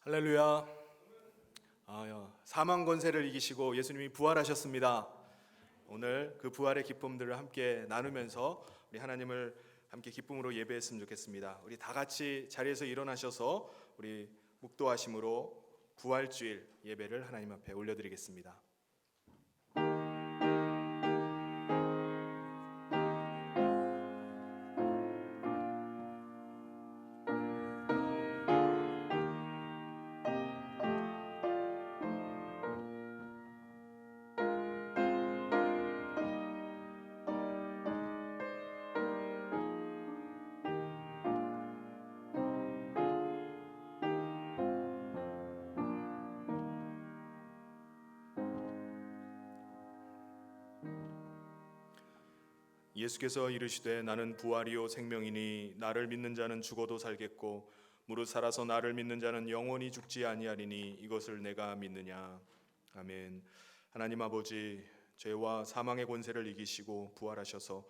할렐루야. 사망 권세를 이기시고 예수님이 부활하셨습니다. 오늘 그 부활의 기쁨들을 함께 나누면서 우리 하나님을 함께 기쁨으로 예배했으면 좋겠습니다. 우리 다 같이 자리에서 일어나셔서 우리 묵도하심으로 부활주일 예배를 하나님 앞에 올려드리겠습니다. 예수께서 이르시되 나는 부활이요 생명이니 나를 믿는 자는 죽어도 살겠고 무릇 살아서 나를 믿는 자는 영원히 죽지 아니하리니 이것을 내가 믿느냐. 아멘. 하나님 아버지, 죄와 사망의 권세를 이기시고 부활하셔서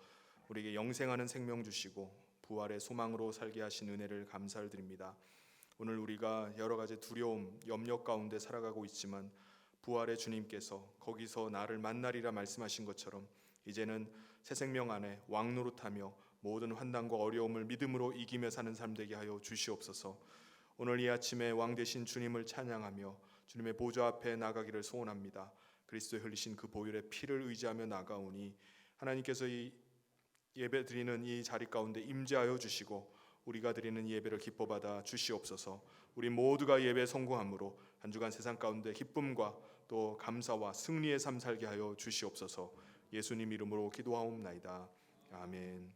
우리에게 영생하는 생명 주시고 부활의 소망으로 살게 하신 은혜를 감사를 드립니다. 오늘 우리가 여러 가지 두려움, 염려 가운데 살아가고 있지만 부활의 주님께서 거기서 나를 만나리라 말씀하신 것처럼 이제는 새 생명 안에 왕노릇하며 모든 환난과 어려움을 믿음으로 이기며 사는 삶 되게 하여 주시옵소서. 오늘 이 아침에 왕 되신 주님을 찬양하며 주님의 보좌 앞에 나가기를 소원합니다. 그리스도의 흘리신 그 보혈의 피를 의지하며 나가오니 하나님께서 이 예배 드리는 이 자리 가운데 임재하여 주시고 우리가 드리는 예배를 기뻐받아 주시옵소서. 우리 모두가 예배에 성공함으로 한 주간 세상 가운데 기쁨과 또 감사와 승리의 삶 살게 하여 주시옵소서. 예수님 이름으로 기도하옵나이다. 아멘.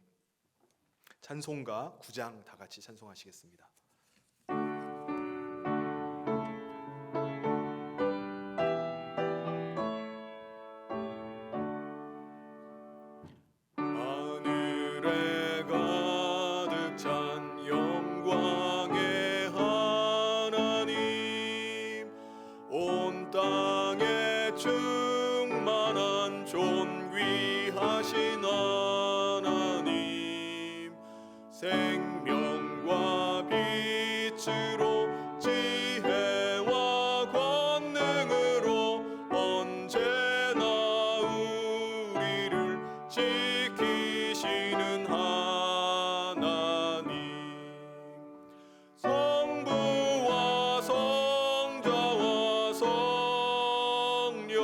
찬송가 9장 다 같이 찬송하시겠습니다. 하늘에 가득 찬 영광의 하나님, 온 땅에 충만한 존귀하신 하나님, 생명과 빛으로 지혜와 권능으로 언제나 우리를 지키시는 하나님, 성부와 성자와 성령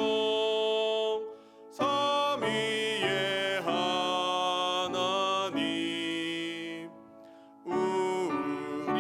삼위의 하나님, 우리의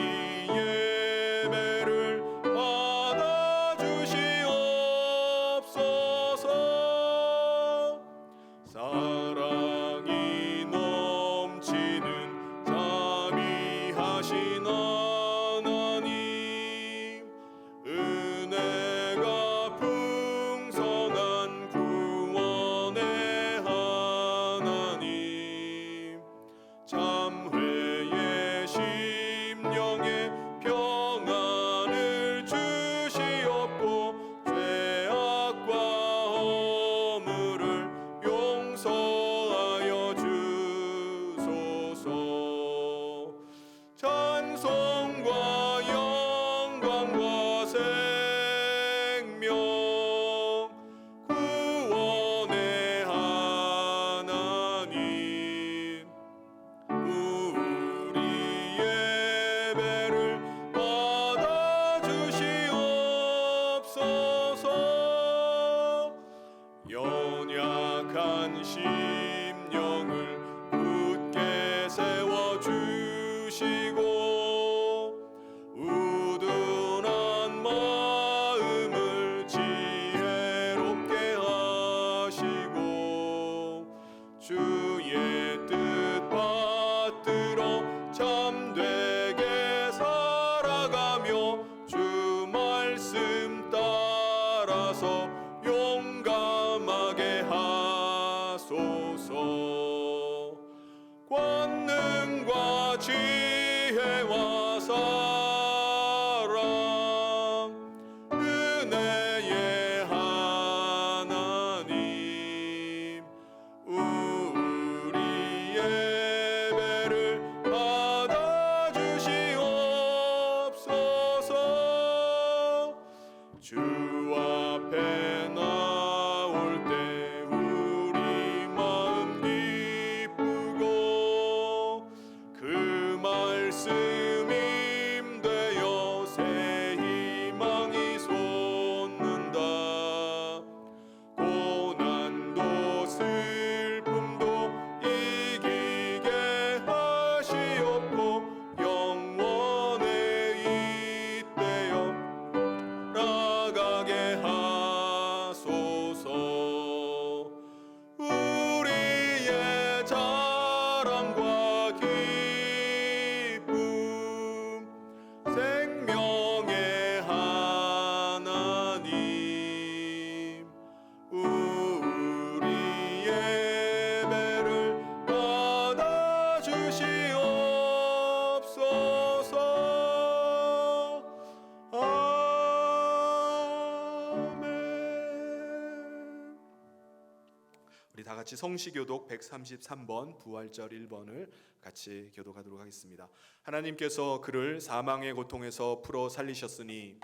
같이 성시교독 133번 부활절 1번을 같이 교독하도록 하겠습니다. 하나님께서 그를 사망의 고통에서 풀어 살리셨으니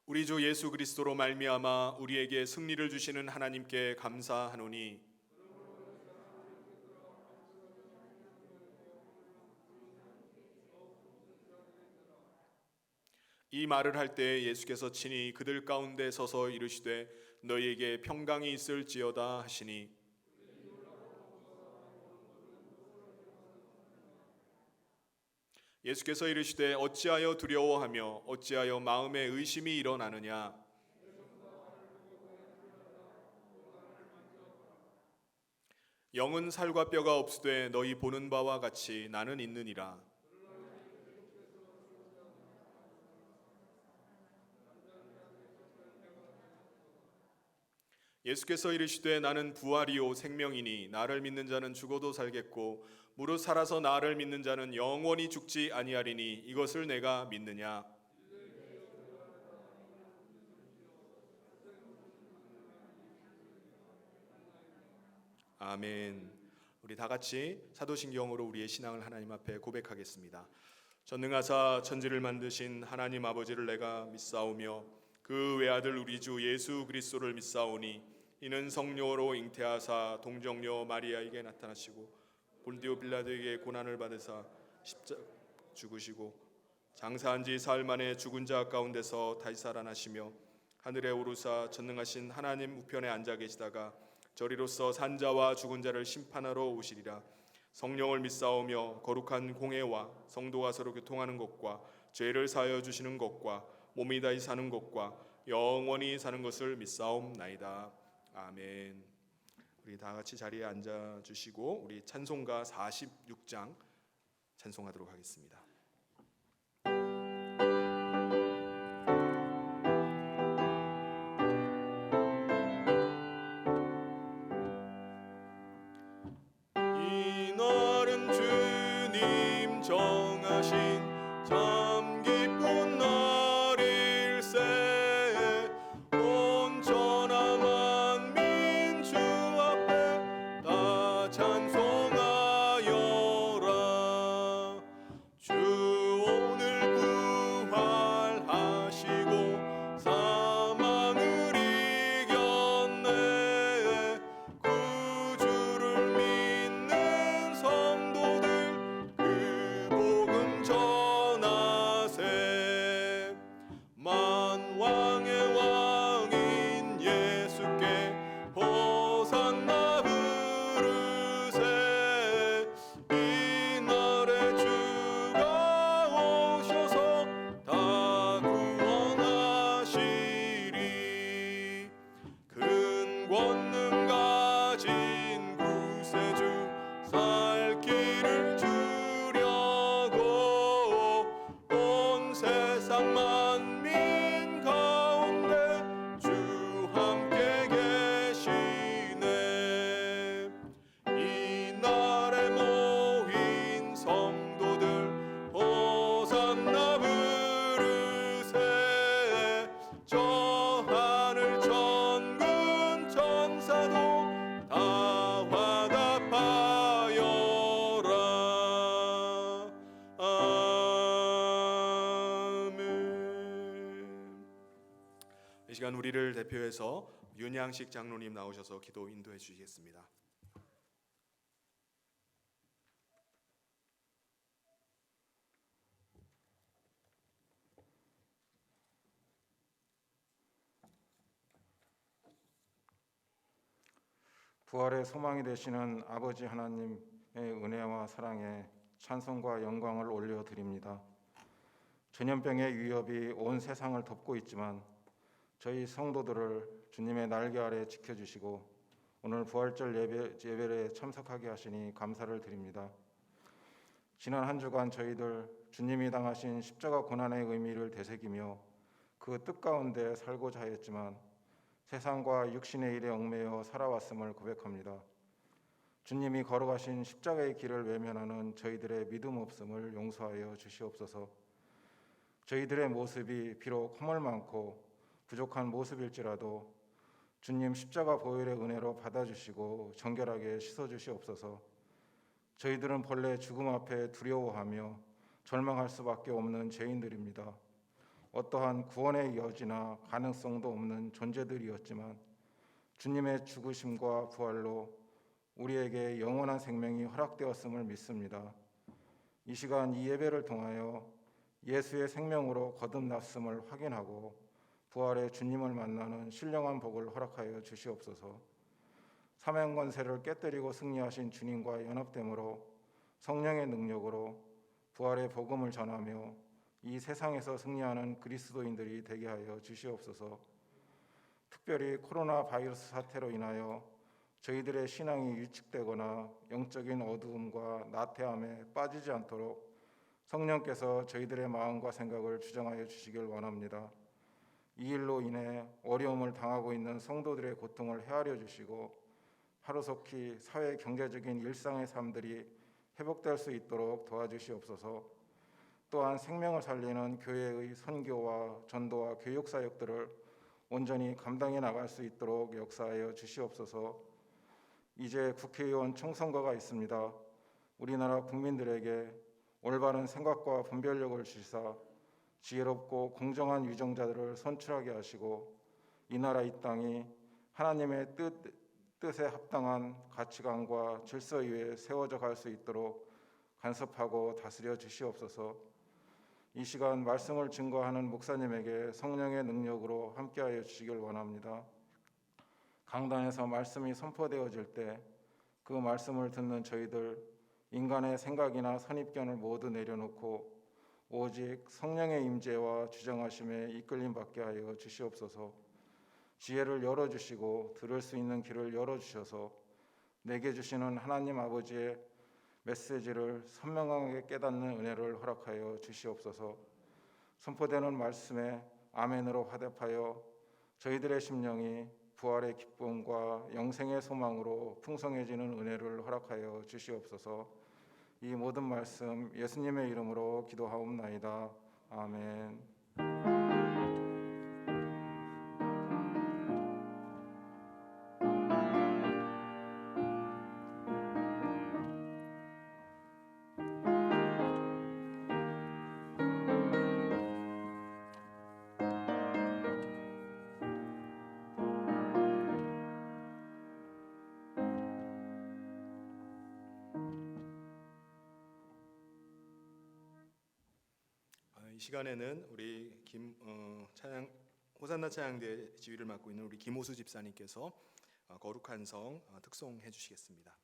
우리 주 예수 그리스도로 말미암아 우리에게 승리를 주시는 하나님께 감사하노니 이 말을 할 때 예수께서 친히 그들 가운데 서서 이르시되 너희에게 평강이 있을지어다 하시니 예수께서 이르시되 어찌하여 두려워하며 어찌하여 마음에 의심이 일어나느냐 영은 살과 뼈가 없으되 너희 보는 바와 같이 나는 있느니라. 예수께서 이르시되 나는 부활이요 생명이니 나를 믿는 자는 죽어도 살겠고 무릇 살아서 나를 믿는 자는 영원히 죽지 아니하리니 이것을 내가 믿느냐. 아멘. 우리 다 같이 사도신경으로 우리의 신앙을 하나님 앞에 고백하겠습니다. 전능하사 천지를 만드신 하나님 아버지를 내가 믿사오며 그 외아들 우리 주 예수 그리스도를 믿사오니 이는 성령으로 잉태하사 동정녀 마리아에게 나타나시고 본디오 빌라도에게 고난을 받으사 십자가 죽으시고 장사한 지 사흘 만에 죽은 자 가운데서 다시 살아나시며 하늘에 오르사 전능하신 하나님 우편에 앉아 계시다가 저리로서 산자와 죽은 자를 심판하러 오시리라. 성령을 믿사오며 거룩한 공회와 성도가 서로 교통하는 것과 죄를 사하여 주시는 것과 몸이 다시 사는 것과 영원히 사는 것을 믿사옵나이다. 아멘. 우리 다 같이 자리에 앉아 주시고 우리 찬송가 46장 찬송하도록 하겠습니다. 이날은 주님 정하신 참 기쁜 날일세 온 천하 만민 주 앞에 다 찬송하여라. 주 오늘 부활하시고 사망을 이겼네. 구주를 믿는 성도들 그 복음 전하세. 만왕의 왕인 예수께 호산나 부르세. 이날에 주가 오셔서 다 구원하시리. 큰 권능 가진 구세주 살 길을 주려고 온 세상 만민 가운데 주 함께 계시네. 이날에 모인 성도들 호산나 부르세. 저 하늘 천군 천사도 다 화답하여라. 아멘. 이 시간 우리를 대표해서 윤양식 장로님 나오셔서 기도 인도해 주시겠습니다. 부활의 소망이 되시는 아버지 하나님의 은혜와 사랑에 찬송과 영광을 올려드립니다. 전염병의 위협이 온 세상을 덮고 있지만 저희 성도들을 주님의 날개 아래 지켜주시고 오늘 부활절 예배에 참석하게 하시니 감사를 드립니다. 지난 한 주간 저희들 주님이 당하신 십자가 고난의 의미를 되새기며 그 뜻 가운데 살고자 하였지만 세상과 육신의 일에 얽매여 살아왔음을 고백합니다. 주님이 걸어가신 십자가의 길을 외면하는 저희들의 믿음 없음을 용서하여 주시옵소서. 저희들의 모습이 비록 허물 많고 부족한 모습일지라도 주님 십자가 보혈의 은혜로 받아주시고 정결하게 씻어주시옵소서. 저희들은 본래 죽음 앞에 두려워하며 절망할 수밖에 없는 죄인들입니다. 어떠한 구원의 여지나 가능성도 없는 존재들이었지만 주님의 죽으심과 부활로 우리에게 영원한 생명이 허락되었음을 믿습니다. 이 시간 이 예배를 통하여 예수의 생명으로 거듭났음을 확인하고 부활의 주님을 만나는 신령한 복을 허락하여 주시옵소서. 사명권세를 깨뜨리고 승리하신 주님과 연합됨으로 성령의 능력으로 부활의 복음을 전하며 이 세상에서 승리하는 그리스도인들이 되게 하여 주시옵소서. 특별히 코로나 바이러스 사태로 인하여 저희들의 신앙이 위축되거나 영적인 어두움과 나태함에 빠지지 않도록 성령께서 저희들의 마음과 생각을 주장하여 주시길 원합니다. 이 일로 인해 어려움을 당하고 있는 성도들의 고통을 헤아려 주시고 하루속히 사회 경제적인 일상의 삶들이 회복될 수 있도록 도와주시옵소서. 또한 생명을 살리는 교회의 선교와 전도와 교육 사역들을 온전히 감당해 나갈 수 있도록 역사하여 주시옵소서. 이제 국회의원 총선거가 있습니다. 우리나라 국민들에게 올바른 생각과 분별력을 주시사 지혜롭고 공정한 유정자들을 선출하게 하시고 이 나라 이 땅이 하나님의 뜻에 합당한 가치관과 질서 위에 세워져 갈 수 있도록 간섭하고 다스려 주시옵소서. 이 시간 말씀을 증거하는 목사님에게 성령의 능력으로 함께하여 주시길 원합니다. 강단에서 말씀이 선포되어질 때 그 말씀을 듣는 저희들 인간의 생각이나 선입견을 모두 내려놓고 오직 성령의 임재와 주장하심에 이끌림 받게 하여 주시옵소서. 지혜를 열어주시고 들을 수 있는 길을 열어주셔서 내게 주시는 하나님 아버지의 메시지를 선명하게 깨닫는 은혜를 허락하여 주시옵소서. 선포되는 말씀에 아멘으로 화답하여 저희들의 심령이 부활의 기쁨과 영생의 소망으로 풍성해지는 은혜를 허락하여 주시옵소서. 이 모든 말씀 예수님의 이름으로 기도하옵나이다. 아멘. 이 시간에는 우리 호산나 찬양대 지휘를 맡고 있는 우리 김호수 집사님께서 거룩한 성 특송해 주시겠습니다.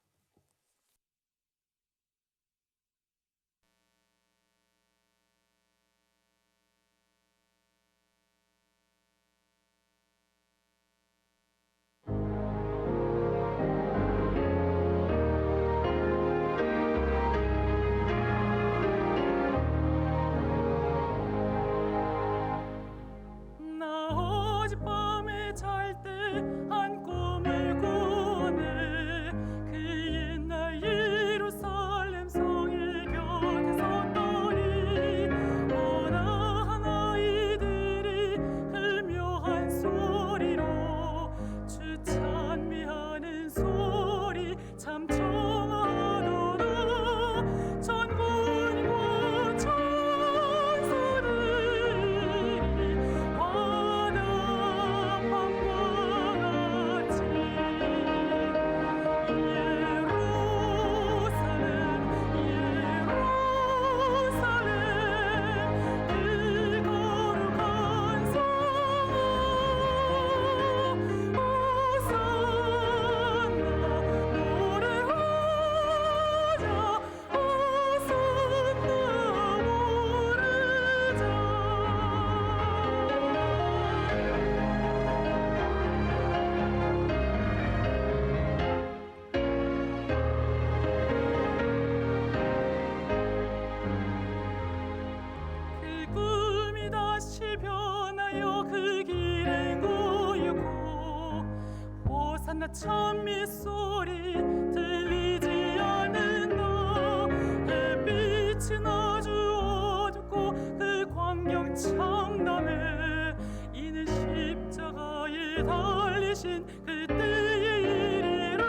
찬미 소리 들리지 않는다. 햇빛은 아주 어둡고 그 광경 참담해. 이는 십자가에 달리신 오신 그때의 일이라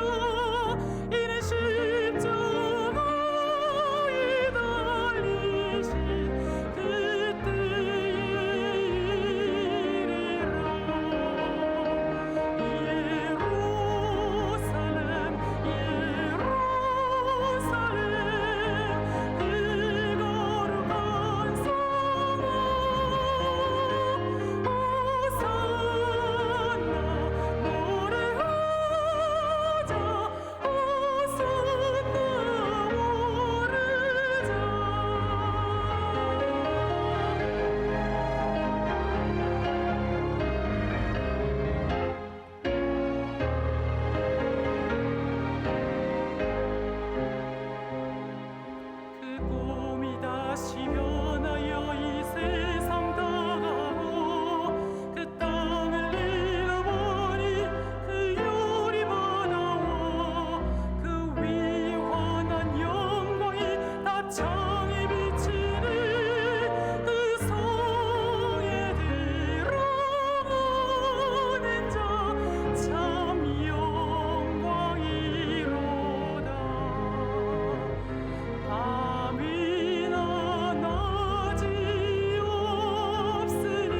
이는 십자가에 달리신 그때의 일이라 예루살렘 그 거룩한 성아 그 꿈이 다시 변하여 이 세상 다가고 그 땅을 잃어버린 그 요리 바다와 그 위환한 영광이 다 창에 비치는 그 성에 들어가는 자 참 영광이로다. 밤이나 낮이 없으니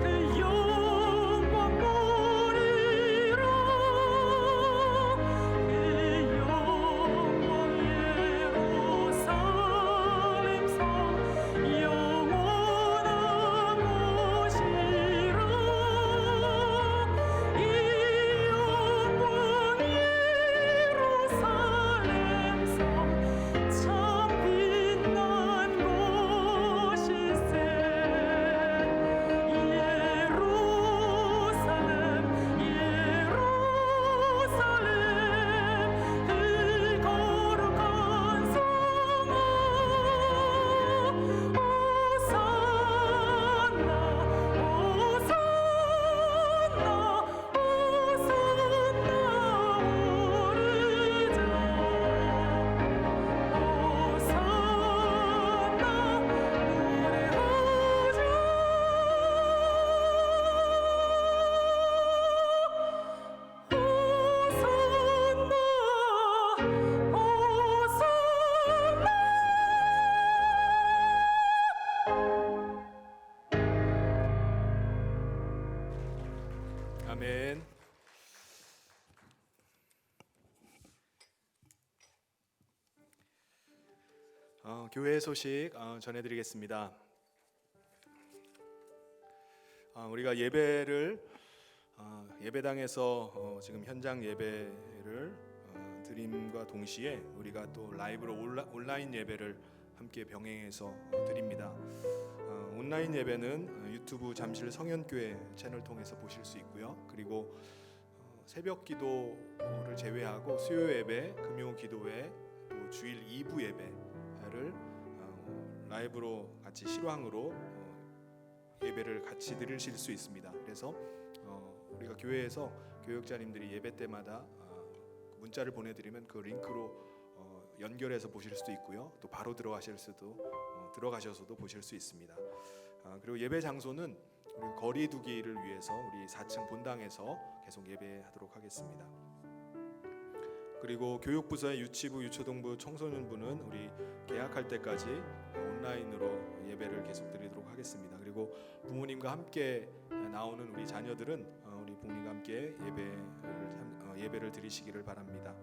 그 영광 보리라. 그 영광 예루살렘 성 영원한 곳이라. 이 영광 예루살렘 성 참 빛난 곳일세. 예루살렘 그 거룩한 성아 아멘. 교회 소식 전해드리겠습니다. 우리가 예배를 예배당에서 지금 현장 예배를 드림과 동시에 우리가 또 라이브로 온라인 예배를 함께 병행해서 드립니다. 온라인 예배는 유튜브 잠실 성현교회 채널 통해서 보실 수 있고요. 그리고 새벽 기도를 제외하고 수요 예배, 금요 기도회, 또 주일 2부 예배를 라이브로 같이 실황으로 예배를 같이 드리실 수 있습니다. 그래서 우리가 교회에서 교역자님들이 예배 때마다 문자를 보내드리면 그 링크로 연결해서 보실 수도 있고요. 또 바로 들어가셔서도 보실 수 있습니다. 그리고 예배 장소는 우리 거리 두기를 위해서 우리 4층 본당에서 계속 예배하도록 하겠습니다. 그리고 교육부서의 유치부, 유초동부, 청소년부는 우리 개학할 때까지 온라인으로 예배를 계속 드리도록 하겠습니다. 그리고 부모님과 함께 나오는 우리 자녀들은 우리 부모님과 함께 예배를 드리시기를 바랍니다.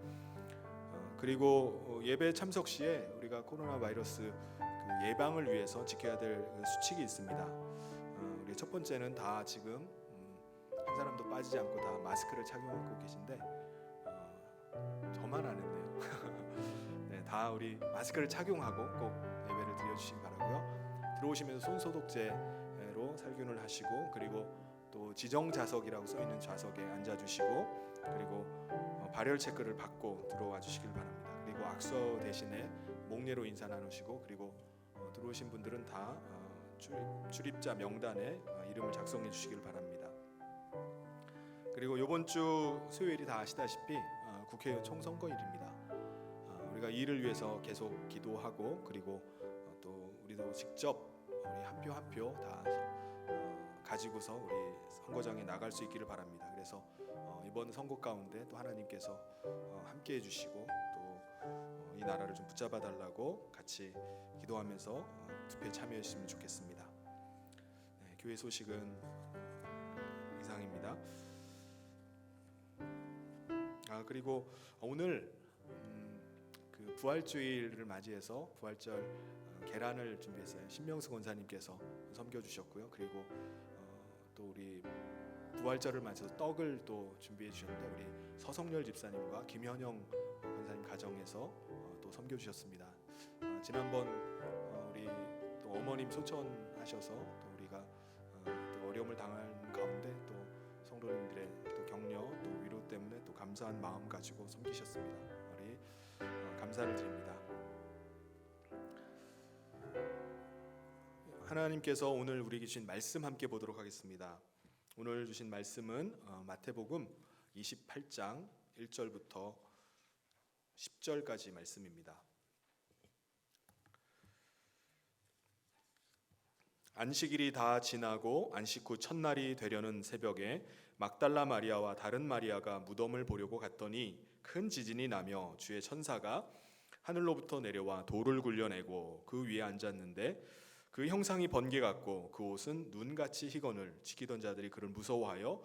그리고 예배 참석 시에 우리가 코로나 바이러스 그 예방을 위해서 지켜야 될 수칙이 있습니다. 우리 첫 번째는 다 지금 한 사람도 빠지지 않고 다 마스크를 착용하고 계신데 저만 안 했네요. 네, 다 우리 마스크를 착용하고 꼭 예배를 드려주시기 바라고요. 들어오시면서 손 소독제로 살균을 하시고, 그리고 또 지정 좌석이라고 써 있는 좌석에 앉아주시고, 그리고 발열 체크를 받고 들어와 주시길 바랍니다. 그리고 악서 대신에 목례로 인사 나누시고, 그리고 들어오신 분들은 다 출입자 명단에 이름을 작성해 주시길 바랍니다. 그리고 이번 주 수요일이 다 아시다시피 국회의원 총선거일입니다. 우리가 이 일을 위해서 계속 기도하고, 그리고 또 우리도 직접 우리 한 표 한 표 다 가지고서 우리 선거장에 나갈 수 있기를 바랍니다. 그래서 이번 선거 가운데 또 하나님께서 함께 해주시고 또 이 나라를 좀 붙잡아 달라고 같이 기도하면서 투표에 참여하시면 좋겠습니다. 네, 교회 소식은 이상입니다. 그리고 오늘 그 부활주일을 맞이해서 부활절 계란을 준비했어요. 신명수 권사님께서 섬겨주셨고요. 그리고 또 우리 부활절을 맞이해서 떡을 또 준비해 주셨는데 우리 서성열 집사님과 김현영 권사님 가정에서 또 섬겨주셨습니다. 지난번 우리 또 어머님 소천하셔서 또 우리가 또 어려움을 당한 가운데 또 성도님들의 또 격려 또 위로 때문에 또 감사한 마음 가지고 섬기셨습니다. 우리 감사를 드립니다. 하나님께서 오늘 우리에게 주신 말씀 함께 보도록 하겠습니다. 오늘 주신 말씀은 마태복음 28장 1절부터 10절까지 말씀입니다. 안식일이 다 지나고 안식 후 첫날이 되려는 새벽에 막달라 마리아와 다른 마리아가 무덤을 보려고 갔더니 큰 지진이 나며 주의 천사가 하늘로부터 내려와 돌을 굴려내고 그 위에 앉았는데 그 형상이 번개 같고 그 옷은 눈같이 희건을 지키던 자들이 그를 무서워하여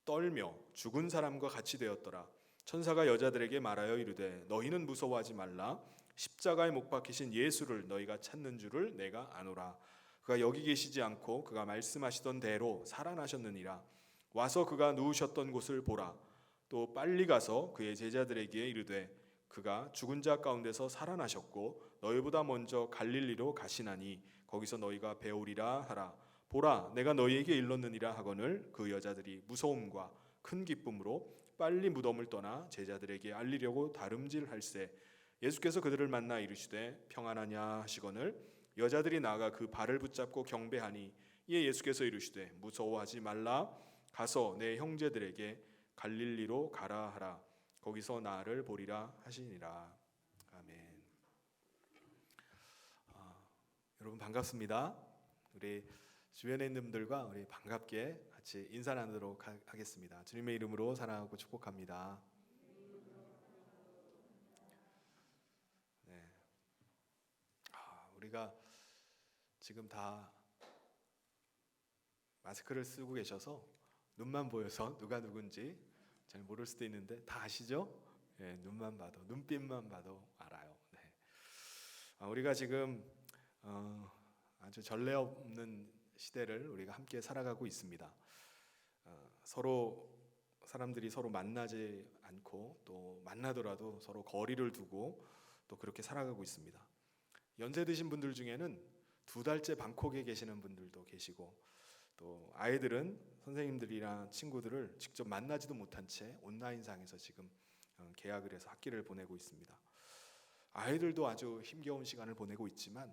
떨며 죽은 사람과 같이 되었더라. 천사가 여자들에게 말하여 이르되 너희는 무서워하지 말라. 십자가에 못 박히신 예수를 너희가 찾는 줄을 내가 아노라. 그가 여기 계시지 않고 그가 말씀하시던 대로 살아나셨느니라. 와서 그가 누우셨던 곳을 보라. 또 빨리 가서 그의 제자들에게 이르되 그가 죽은 자 가운데서 살아나셨고 너희보다 먼저 갈릴리로 가시나니 거기서 너희가 배우리라 하라. 보라, 내가 너희에게 일렀느니라 하거늘 그 여자들이 무서움과 큰 기쁨으로 빨리 무덤을 떠나 제자들에게 알리려고 다름질할세. 예수께서 그들을 만나 이르시되 평안하냐 하시거늘 여자들이 나아가 그 발을 붙잡고 경배하니 이에 예수께서 이르시되 무서워하지 말라. 가서 내 형제들에게 갈릴리로 가라 하라. 거기서 나를 보리라 하시니라. 아멘. 여러분 반갑습니다. 우리 주변에 있는 분들과 우리 반갑게 같이 인사 나누도록 하겠습니다. 주님의 이름으로 사랑하고 축복합니다. 네. 우리가 지금 다 마스크를 쓰고 계셔서 눈만 보여서 누가 누군지 잘 모를 수도 있는데 다 아시죠? 네, 눈만 봐도 눈빛만 봐도 알아요. 네. 우리가 지금 아주 전례 없는 시대를 우리가 함께 살아가고 있습니다. 서로 사람들이 서로 만나지 않고 또 만나더라도 서로 거리를 두고 또 그렇게 살아가고 있습니다. 연세 드신 분들 중에는 2달째 방콕에 계시는 분들도 계시고 또 아이들은 선생님들이랑 친구들을 직접 만나지도 못한 채 온라인상에서 지금 계약을 해서 학기를 보내고 있습니다. 아이들도 아주 힘겨운 시간을 보내고 있지만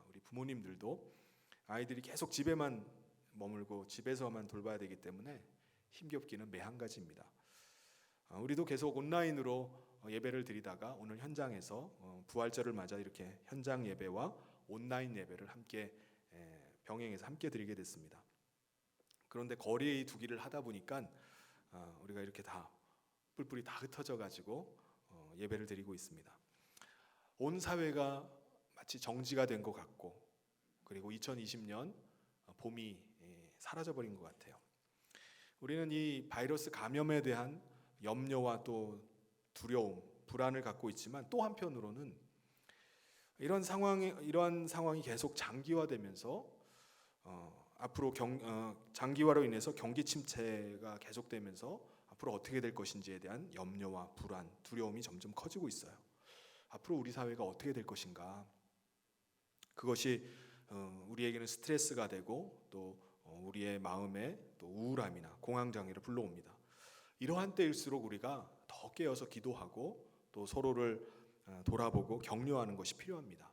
우리 부모님들도 아이들이 계속 집에만 머물고 집에서만 돌봐야 되기 때문에 힘겹기는 매한가지입니다. 우리도 계속 온라인으로 예배를 드리다가 오늘 현장에서 부활절을 맞아 이렇게 현장 예배와 온라인 예배를 함께 병행해서 함께 드리게 됐습니다. 그런데 거리에 두기를 하다 보니까 우리가 이렇게 다 뿔뿔이 다 흩어져 가지고 예배를 드리고 있습니다. 온 사회가 마치 정지가 된 것 같고 그리고 2020년 봄이 사라져버린 것 같아요. 우리는 이 바이러스 감염에 대한 염려와 또 두려움, 불안을 갖고 있지만 또 한편으로는 이러한 상황이 계속 장기화되면서 앞으로 장기화로 인해서 경기 침체가 계속되면서 앞으로 어떻게 될 것인지에 대한 염려와 불안, 두려움이 점점 커지고 있어요. 앞으로 우리 사회가 어떻게 될 것인가? 그것이 우리에게는 스트레스가 되고 또 우리의 마음에 또 우울함이나 공황장애를 불러옵니다. 이러한 때일수록 우리가 더 깨어서 기도하고 또 서로를 돌아보고 격려하는 것이 필요합니다.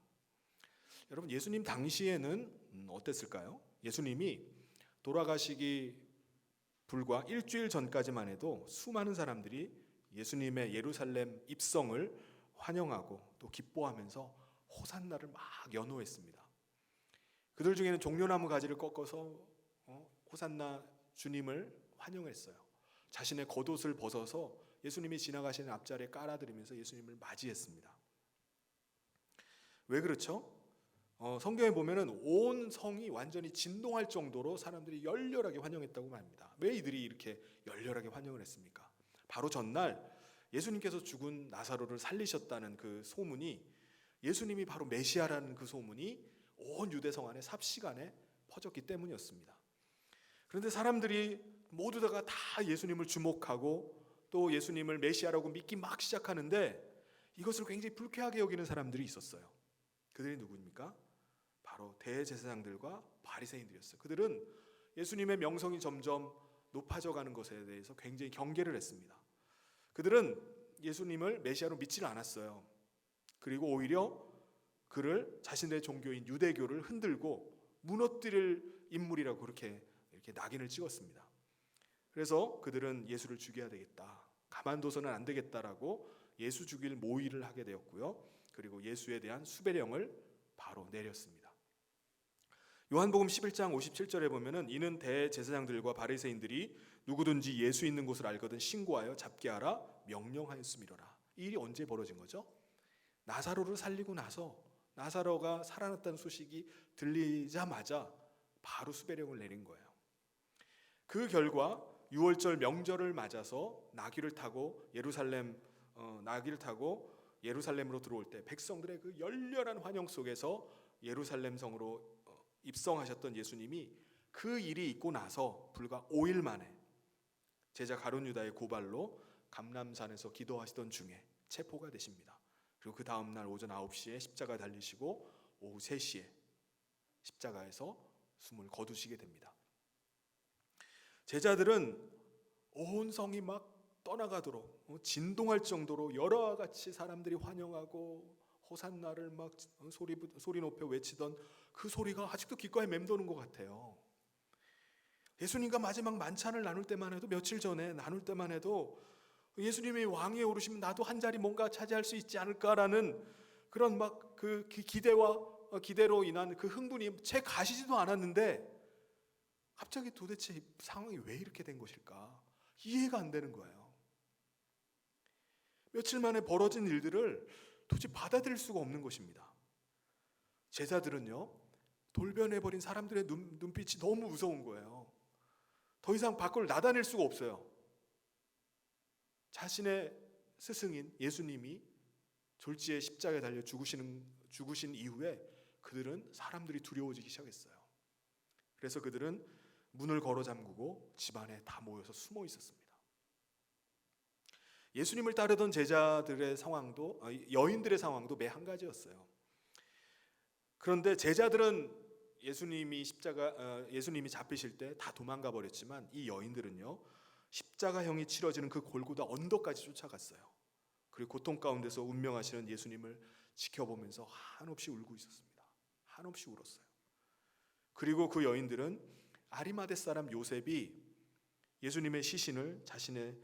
여러분 예수님 당시에는 어땠을까요? 예수님이 돌아가시기 불과 일주일 전까지만 해도 수많은 사람들이 예수님의 예루살렘 입성을 환영하고 또 기뻐하면서 호산나를 막 연호했습니다. 그들 중에는 종려나무 가지를 꺾어서 호산나 주님을 환영했어요. 자신의 겉옷을 벗어서 예수님이 지나가시는 앞자리에 깔아드리면서 예수님을 맞이했습니다. 왜 그렇죠? 성경에 보면은 온 성이 완전히 진동할 정도로 사람들이 열렬하게 환영했다고 말합니다. 왜 이들이 이렇게 열렬하게 환영을 했습니까? 바로 전날 예수님께서 죽은 나사로를 살리셨다는 그 소문이, 예수님이 바로 메시아라는 그 소문이 온 유대성 안에 삽시간에 퍼졌기 때문이었습니다. 그런데 사람들이 모두 다 예수님을 주목하고 또 예수님을 메시아라고 믿기 막 시작하는데 이것을 굉장히 불쾌하게 여기는 사람들이 있었어요. 그들이 누구입니까? 바로 대제사장들과 바리새인들이었어요. 그들은 예수님의 명성이 점점 높아져 가는 것에 대해서 굉장히 경계를 했습니다. 그들은 예수님을 메시아로 믿지를 않았어요. 그리고 오히려 그를 자신의 종교인 유대교를 흔들고 무너뜨릴 인물이라고 그렇게 이렇게 낙인을 찍었습니다. 그래서 그들은 예수를 죽여야 되겠다, 가만둬서는 안 되겠다라고 예수 죽일 모의를 하게 되었고요. 그리고 예수에 대한 수배령을 바로 내렸습니다. 요한복음 11장 57절에 보면은 이는 대제사장들과 바리새인들이 누구든지 예수 있는 곳을 알거든 신고하여 잡게 하라 명령하였음이로라. 이 일이 언제 벌어진 거죠? 나사로를 살리고 나서 나사로가 살아났다는 소식이 들리자마자 바로 수배령을 내린 거예요. 그 결과 6월절 명절을 맞아서 나귀를 타고 예루살렘으로 들어올 때 백성들의 그 열렬한 환영 속에서 예루살렘 성으로 입성하셨던 예수님이 그 일이 있고 나서 불과 5일 만에 제자 가룟 유다의 고발로 감람산에서 기도하시던 중에 체포가 되십니다. 그리고 그 다음 날 오전 9시에 십자가 달리시고 오후 3시에 십자가에서 숨을 거두시게 됩니다. 제자들은 온 성이 막 떠나가도록 진동할 정도로 여러 가지 사람들이 환영하고 호산나를 막 소리 높여 외치던 그 소리가 아직도 귓가에 맴도는 것 같아요. 예수님과 마지막 만찬을 나눌 때만 해도, 며칠 전에 나눌 때만 해도 예수님이 왕위에 오르시면 나도 한 자리 뭔가 차지할 수 있지 않을까라는 그런 막 그 기대로 인한 그 흥분이 채 가시지도 않았는데 갑자기 도대체 상황이 왜 이렇게 된 것일까? 이해가 안 되는 거예요. 며칠 만에 벌어진 일들을 도저히 받아들일 수가 없는 것입니다. 제자들은요, 돌변해버린 사람들의 눈빛이 너무 무서운 거예요. 더 이상 밖을 나다닐 수가 없어요. 자신의 스승인 예수님이 졸지에 십자가에 달려 죽으신 이후에 그들은 사람들이 두려워지기 시작했어요. 그래서 그들은 문을 걸어 잠그고 집안에 다 모여서 숨어 있었습니다. 예수님을 따르던 제자들의 상황도, 여인들의 상황도 매 한 가지였어요. 그런데 제자들은 예수님이 잡히실 때 다 도망가 버렸지만 이 여인들은요, 십자가형이 치러지는 그 골고다 언덕까지 쫓아갔어요. 그리고 고통 가운데서 운명하시는 예수님을 지켜보면서 한없이 울고 있었습니다. 한없이 울었어요. 그리고 그 여인들은 아리마대 사람 요셉이 예수님의 시신을 자신의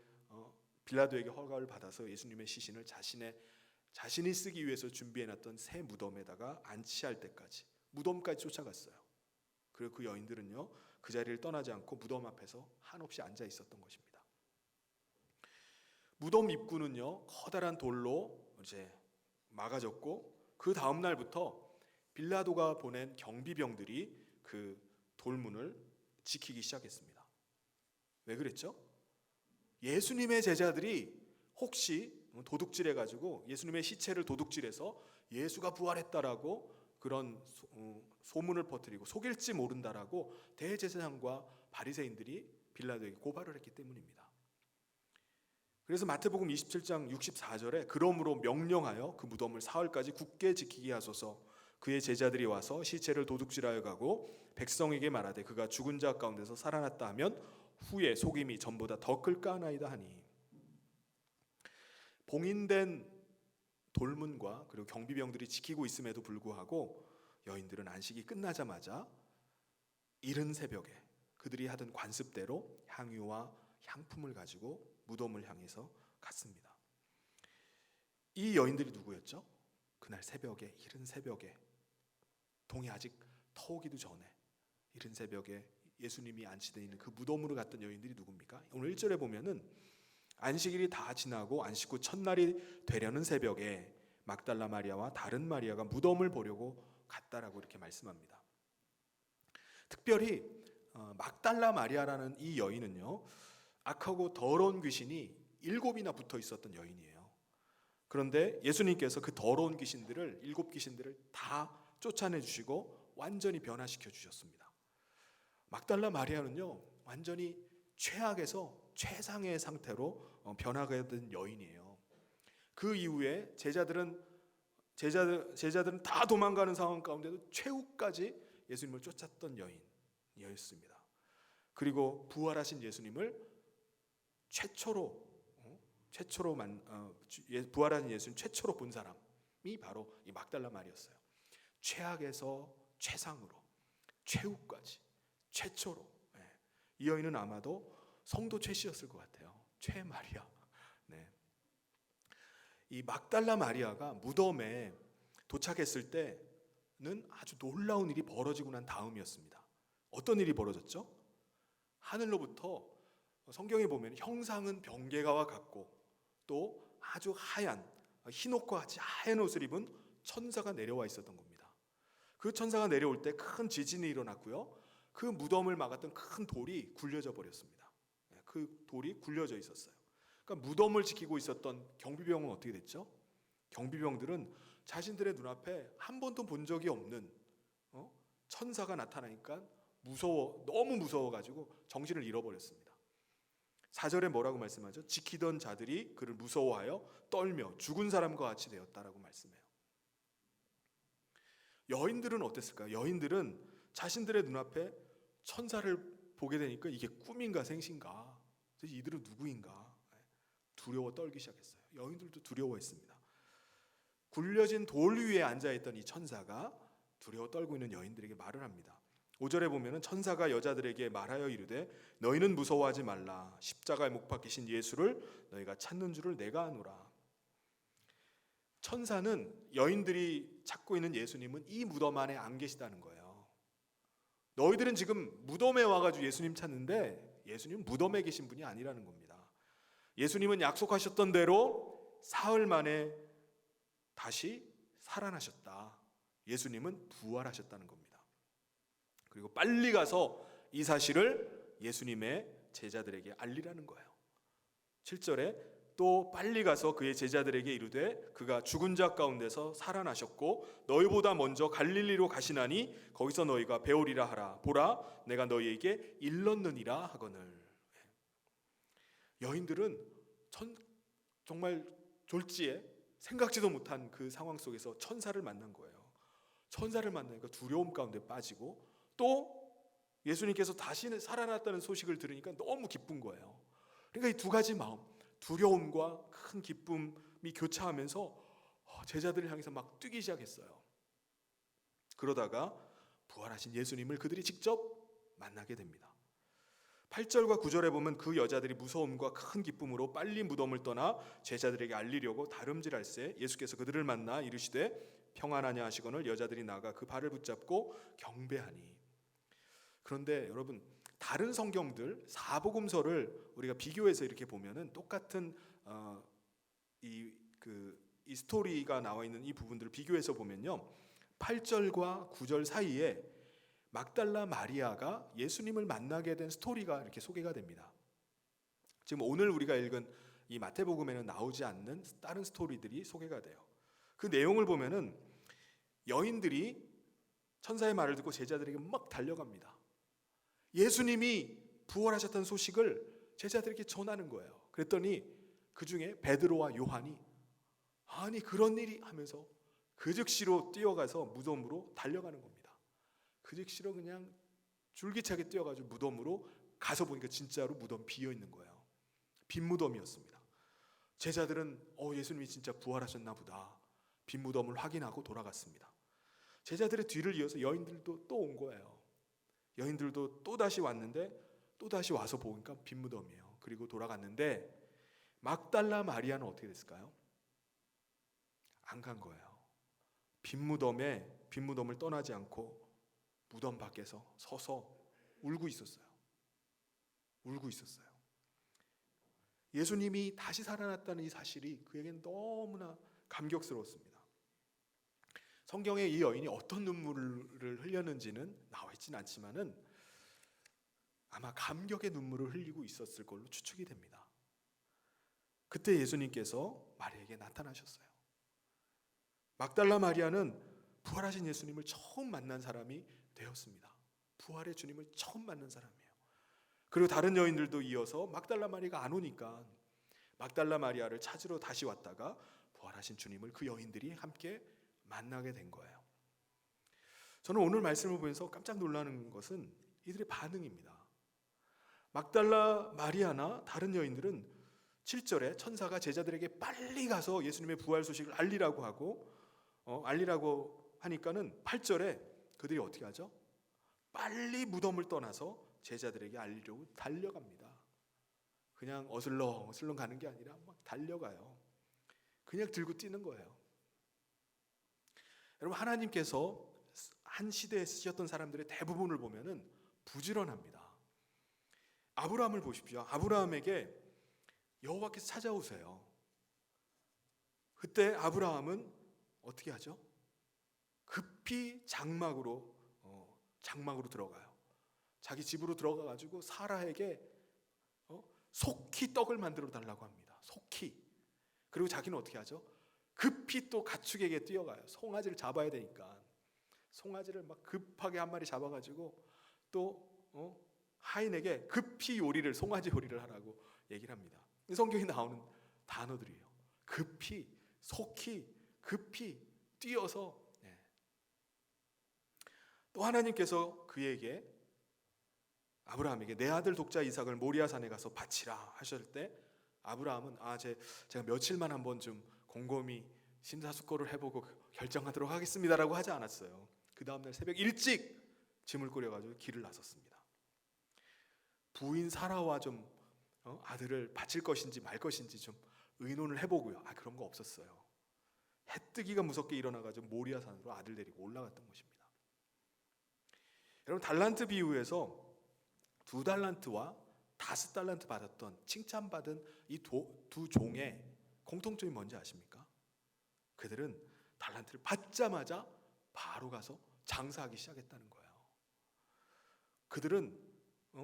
빌라도에게 허가를 받아서 예수님의 시신을 자신이 쓰기 위해서 준비해놨던 새 무덤에다가 안치할 때까지 무덤까지 쫓아갔어요. 그리고 그 여인들은요, 그 자리를 떠나지 않고 무덤 앞에서 한없이 앉아 있었던 것입니다. 무덤 입구는요, 커다란 돌로 이제 막아졌고 그 다음 날부터 빌라도가 보낸 경비병들이 그 돌문을 지키기 시작했습니다. 왜 그랬죠? 예수님의 제자들이 혹시 도둑질해가지고 예수님의 시체를 도둑질해서 예수가 부활했다라고 그런 소문을 퍼뜨리고 속일지 모른다라고 대제사장과 바리새인들이 빌라도에게 고발을 했기 때문입니다. 그래서 마태복음 27장 64절에 그러므로 명령하여 그 무덤을 사흘까지 굳게 지키게 하소서. 그의 제자들이 와서 시체를 도둑질하여 가고 백성에게 말하되 그가 죽은 자 가운데서 살아났다 하면 후에 속임이 전보다 더 클까 하나이다 하니. 봉인된 돌문과 그리고 경비병들이 지키고 있음에도 불구하고 여인들은 안식이 끝나자마자 이른 새벽에 그들이 하던 관습대로 향유와 향품을 가지고 무덤을 향해서 갔습니다. 이 여인들이 누구였죠? 그날 새벽에, 이른 새벽에 동이 아직 터오기도 전에 이른 새벽에 예수님이 안치되어 있는 그 무덤으로 갔던 여인들이 누굽니까? 오늘 1절에 보면은 안식일이 다 지나고 안식 후 첫날이 되려는 새벽에 막달라 마리아와 다른 마리아가 무덤을 보려고 갔다라고 이렇게 말씀합니다. 특별히 막달라 마리아라는 이 여인은요, 악하고 더러운 귀신이 7이나 붙어 있었던 여인이에요. 그런데 예수님께서 그 더러운 귀신들을 7 귀신들을 다 쫓아내 주시고 완전히 변화시켜 주셨습니다. 막달라 마리아는요, 완전히 최악에서 최상의 상태로 변화가 된 여인이에요. 그 이후에 제자들은 다 도망가는 상황 가운데도 최후까지 예수님을 쫓았던 여인이었습니다. 그리고 부활하신 예수님을 부활하신 예수님 최초로 본 사람이 바로 이 막달라 마리아였어요. 최악에서 최상으로 최후까지 최초로. 이 여인은 아마도 성도 최씨였을 것 같아요. 최 마리아. 네. 이 막달라 마리아가 무덤에 도착했을 때는 아주 놀라운 일이 벌어지고 난 다음이었습니다. 어떤 일이 벌어졌죠? 하늘로부터 성경에 보면 형상은 병개가와 같고 또 아주 하얀 흰옷과 같이 하얀 옷을 입은 천사가 내려와 있었던 겁니다. 그 천사가 내려올 때 큰 지진이 일어났고요. 그 무덤을 막았던 큰 돌이 굴려져 버렸습니다. 그 돌이 굴려져 있었어요. 그러니까 무덤을 지키고 있었던 경비병은 어떻게 됐죠? 경비병들은 자신들의 눈앞에 한 번도 본 적이 없는 천사가 나타나니까 너무 무서워가지고 정신을 잃어버렸습니다. 4절에 뭐라고 말씀하죠? 지키던 자들이 그를 무서워하여 떨며 죽은 사람과 같이 되었다라고 말씀해요. 여인들은 어땠을까요? 여인들은 자신들의 눈앞에 천사를 보게 되니까 이게 꿈인가 생신가, 이들은 누구인가 두려워 떨기 시작했어요. 여인들도 두려워했습니다. 굴려진 돌 위에 앉아있던 이 천사가 두려워 떨고 있는 여인들에게 말을 합니다. 5절에 보면은 천사가 여자들에게 말하여 이르되 너희는 무서워하지 말라. 십자가에 못 박히신 예수를 너희가 찾는 줄을 내가 아노라. 천사는 여인들이 찾고 있는 예수님은 이 무덤 안에 안 계시다는 거예요. 너희들은 지금 무덤에 와가지고 예수님 찾는데 예수님은 무덤에 계신 분이 아니라는 겁니다. 예수님은 약속하셨던 대로 사흘 만에 다시 살아나셨다. 예수님은 부활하셨다는 겁니다. 그리고 빨리 가서 이 사실을 예수님의 제자들에게 알리라는 거예요. 7절에 또 빨리 가서 그의 제자들에게 이르되 그가 죽은 자 가운데서 살아나셨고 너희보다 먼저 갈릴리로 가시나니 거기서 너희가 배우리라 하라. 보라 내가 너희에게 일렀느니라 하거늘. 여인들은 정말 졸지에 생각지도 못한 그 상황 속에서 천사를 만난 거예요. 천사를 만나니까 두려움 가운데 빠지고 또 예수님께서 다시 살아났다는 소식을 들으니까 너무 기쁜 거예요. 그러니까 이 두 가지 마음, 두려움과 큰 기쁨이 교차하면서 제자들을 향해서 막 뛰기 시작했어요. 그러다가 부활하신 예수님을 그들이 직접 만나게 됩니다. 8절과 9절에 보면 그 여자들이 무서움과 큰 기쁨으로 빨리 무덤을 떠나 제자들에게 알리려고 다름질할새 예수께서 그들을 만나 이르시되 평안하냐 하시거늘 여자들이 나가 그 발을 붙잡고 경배하니. 그런데 여러분 다른 성경들 사복음서를 우리가 비교해서 이렇게 보면은 똑같은 이 스토리가 나와 있는 이 부분들을 비교해서 보면요 8절과 9절 사이에 막달라 마리아가 예수님을 만나게 된 스토리가 이렇게 소개가 됩니다. 지금 오늘 우리가 읽은 이 마태복음에는 나오지 않는 다른 스토리들이 소개가 돼요. 그 내용을 보면은 여인들이 천사의 말을 듣고 제자들에게 막 달려갑니다. 예수님이 부활하셨다는 소식을 제자들에게 전하는 거예요. 그랬더니 그 중에 베드로와 요한이 아니 그런 일이 하면서 그 즉시로 뛰어가서 무덤으로 달려가는 겁니다. 그 즉시로 그냥 줄기차게 뛰어가지고 무덤으로 가서 보니까 진짜로 무덤 비어 있는 거예요. 빈 무덤이었습니다. 제자들은 예수님이 진짜 부활하셨나 보다. 빈 무덤을 확인하고 돌아갔습니다. 제자들의 뒤를 이어서 여인들도 또 온 거예요. 여인들도 또 다시 왔는데 또 다시 와서 보니까 빈 무덤이에요. 그리고 돌아갔는데 막달라 마리아는 어떻게 됐을까요? 안 간 거예요. 빈 무덤을 떠나지 않고 무덤 밖에서 서서 울고 있었어요. 울고 있었어요. 예수님이 다시 살아났다는 이 사실이 그에게는 너무나 감격스러웠습니다. 성경에 이 여인이 어떤 눈물을 흘렸는지는 나와 있지는 않지만은 아마 감격의 눈물을 흘리고 있었을 걸로 추측이 됩니다. 그때 예수님께서 마리아에게 나타나셨어요. 막달라 마리아는 부활하신 예수님을 처음 만난 사람이 되었습니다. 부활의 주님을 처음 만난 사람이에요. 그리고 다른 여인들도 이어서 막달라 마리아가 안 오니까 막달라 마리아를 찾으러 다시 왔다가 부활하신 주님을 그 여인들이 함께 만나게 된 거예요. 저는 오늘 말씀을 보면서 깜짝 놀라는 것은 이들의 반응입니다. 막달라 마리아나 다른 여인들은 7절에 천사가 제자들에게 빨리 가서 예수님의 부활 소식을 알리라고 하니까는 8절에 그들이 어떻게 하죠? 빨리 무덤을 떠나서 제자들에게 알리려고 달려갑니다. 그냥 어슬렁 가는 게 아니라 막 달려가요. 그냥 들고 뛰는 거예요. 여러분, 하나님께서 한 시대에 쓰셨던 사람들의 대부분을 보면은 부지런합니다. 아브라함을 보십시오. 아브라함에게 여호와께서 찾아오세요. 그때 아브라함은 어떻게 하죠? 급히 장막으로 들어가요. 자기 집으로 들어가 가지고 사라에게 속히 떡을 만들어 달라고 합니다. 속히. 그리고 자기는 어떻게 하죠? 급히 또 가축에게 뛰어가요. 송아지를 잡아야 되니까 송아지를 막 급하게 한 마리 잡아가지고 또 하인에게 급히 송아지 요리를 하라고 얘기를 합니다. 성경에 나오는 단어들이에요. 급히, 속히, 급히 뛰어서. 또 하나님께서 아브라함에게 내 아들 독자 이삭을 모리아산에 가서 바치라 하셨을 때 아브라함은 제가 며칠만 한번 좀 곰곰이 심사숙고를 해보고 결정하도록 하겠습니다라고 하지 않았어요. 그 다음날 새벽 일찍 짐을 꾸려가지고 길을 나섰습니다. 부인 사라와 좀 아들을 바칠 것인지 말 것인지 좀 의논을 해보고요. 그런 거 없었어요. 해 뜨기가 무섭게 일어나가지고 모리아산으로 아들 데리고 올라갔던 것입니다. 여러분, 달란트 비유에서 2달란트와 5달란트 받았던 칭찬받은 이 두 종의 공통점이 뭔지 아십니까? 그들은 달란트를 받자마자 바로 가서 장사하기 시작했다는 거예요.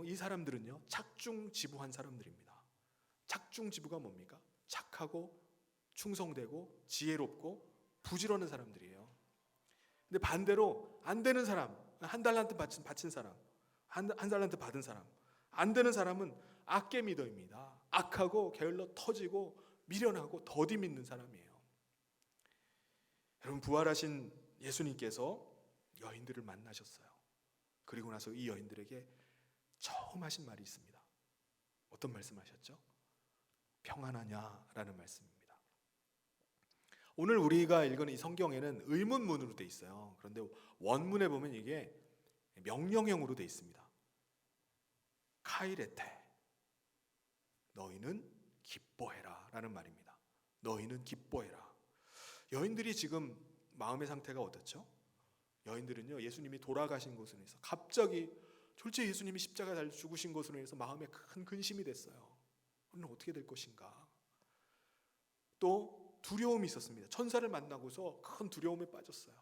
이 사람들은요, 착중지부한 사람들입니다. 착중지부가 뭡니까? 착하고 충성되고 지혜롭고 부지런한 사람들이에요. 근데 반대로 안 되는 사람, 1달란트 바친 사람, 1달란트 받은 사람, 안 되는 사람은 악개미더입니다. 악하고 게을러 터지고 미련하고 더디 믿는 사람이에요. 여러분, 부활하신 예수님께서 여인들을 만나셨어요. 그리고 나서 이 여인들에게 처음 하신 말이 있습니다. 어떤 말씀하셨죠? 평안하냐라는 말씀입니다. 오늘 우리가 읽은 이 성경에는 의문문으로 돼 있어요. 그런데 원문에 보면 이게 명령형으로 돼 있습니다. 카이레테, 너희는 기뻐해라 라는 말입니다. 너희는 기뻐해라. 여인들이 지금 마음의 상태가 어떻죠? 여인들은요, 예수님이 돌아가신 것으로 해서 갑자기 졸지에 예수님이 십자가에 달려 죽으신 것으로 해서 마음에 큰 근심이 됐어요. 오늘 어떻게 될 것인가? 또 두려움이 있었습니다. 천사를 만나고서 큰 두려움에 빠졌어요.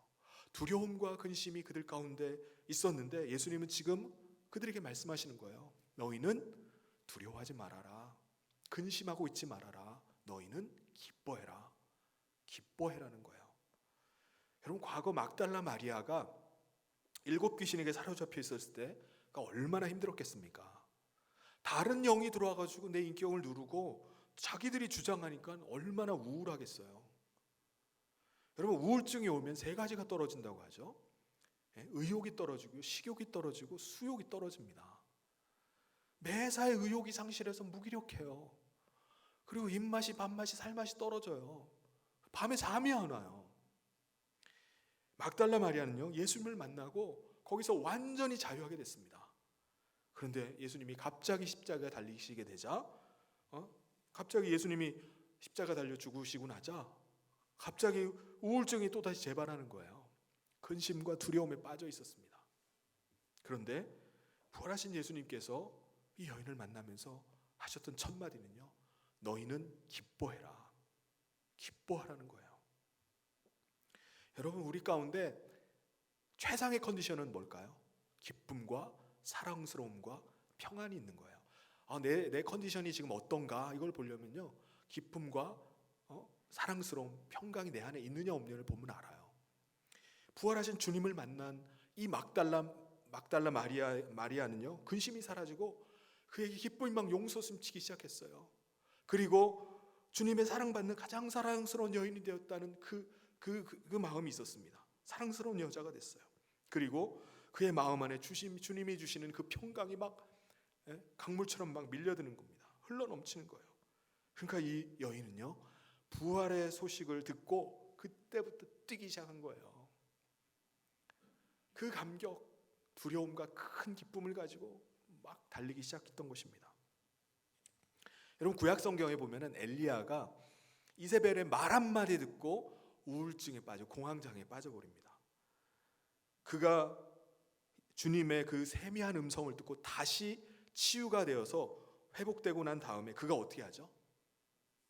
두려움과 근심이 그들 가운데 있었는데 예수님은 지금 그들에게 말씀하시는 거예요. 너희는 두려워하지 말아라. 근심하고 있지 말아라. 너희는 기뻐해라. 기뻐해라는 거예요. 여러분, 과거 막달라 마리아가 7 귀신에게 사로잡혀 있었을 때가 얼마나 힘들었겠습니까? 다른 영이 들어와가지고 내 인격을 누르고 자기들이 주장하니까 얼마나 우울하겠어요. 여러분, 우울증이 오면 3가지가 떨어진다고 하죠. 의욕이 떨어지고 식욕이 떨어지고 수욕이 떨어집니다. 매사에 의욕이 상실해서 무기력해요. 그리고 입맛이 밥맛이 살맛이 떨어져요. 밤에 잠이 안 와요. 막달라 마리아는요, 예수님을 만나고 거기서 완전히 자유하게 됐습니다. 그런데 예수님이 갑자기 십자가에 달리시게 되자 갑자기 예수님이 십자가 달려 죽으시고 나자 갑자기 우울증이 또다시 재발하는 거예요. 근심과 두려움에 빠져 있었습니다. 그런데 부활하신 예수님께서 이 여인을 만나면서 하셨던 첫 마디는요, 너희는 기뻐해라. 기뻐하라는 거예요. 여러분, 우리 가운데 최상의 컨디션은 뭘까요? 기쁨과 사랑스러움과 평안이 있는 거예요. 내 컨디션이 지금 어떤가 이걸 보려면요, 기쁨과 사랑스러움, 평강이 내 안에 있느냐 없느냐를 보면 알아요. 부활하신 주님을 만난 이 막달라 마리아는요, 근심이 사라지고 그에게 기쁨이 막 용솟음치기 시작했어요. 그리고 주님의 사랑받는 가장 사랑스러운 여인이 되었다는 그 마음이 있었습니다. 사랑스러운 여자가 됐어요. 그리고 그의 마음 안에 주님이 주시는 그 평강이 막 강물처럼 막 밀려드는 겁니다. 흘러넘치는 거예요. 그러니까 이 여인은요, 부활의 소식을 듣고 그때부터 뛰기 시작한 거예요. 그 감격, 두려움과 큰 기쁨을 가지고 막 달리기 시작했던 것입니다. 여러분, 구약 성경에 보면은 엘리야가 이세벨의 말 한마디 듣고 우울증에 빠져 공황장애에 빠져버립니다. 그가 주님의 그 세미한 음성을 듣고 다시 치유가 되어서 회복되고 난 다음에 그가 어떻게 하죠?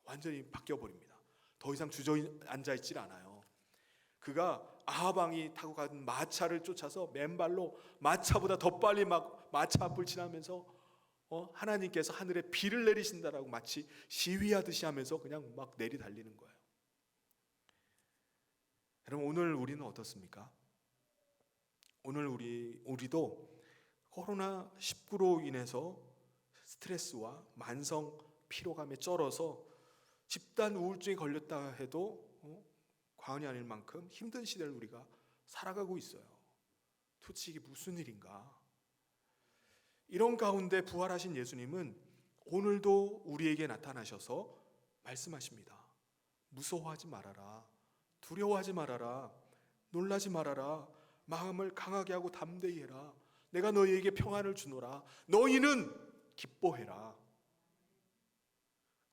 완전히 바뀌어버립니다. 더 이상 주저앉아 있질 않아요. 그가 아합 왕이 타고 간 마차를 쫓아서 맨발로 마차보다 더 빨리 막 마차 앞을 지나면서 하나님께서 하늘에 비를 내리신다라고 마치 시위하듯이 하면서 그냥 막 내리달리는 거예요. 여러분, 오늘 우리는 어떻습니까? 오늘 우리도 코로나19로 인해서 스트레스와 만성 피로감에 쩔어서 집단 우울증에 걸렸다 해도 과언이 아닐 만큼 힘든 시대를 우리가 살아가고 있어요. 도대체 이게 무슨 일인가? 이런 가운데 부활하신 예수님은 오늘도 우리에게 나타나셔서 말씀하십니다. 무서워하지 말아라. 두려워하지 말아라. 놀라지 말아라. 마음을 강하게 하고 담대히 해라. 내가 너희에게 평안을 주노라. 너희는 기뻐해라.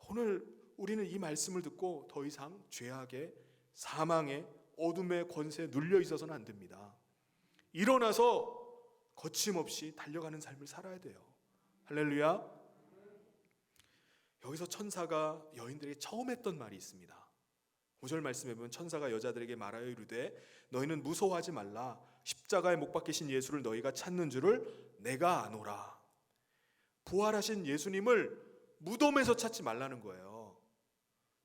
오늘 우리는 이 말씀을 듣고 더 이상 죄악의, 사망의, 어둠의 권세에 눌려 있어서는 안 됩니다. 일어나서 거침없이 달려가는 삶을 살아야 돼요. 할렐루야. 여기서 천사가 여인들에게 처음 했던 말이 있습니다. 5절 말씀에 보면 천사가 여자들에게 말하여 이르되 너희는 무서워하지 말라. 십자가에 못 박히신 예수를 너희가 찾는 줄을 내가 아노라. 부활하신 예수님을 무덤에서 찾지 말라는 거예요.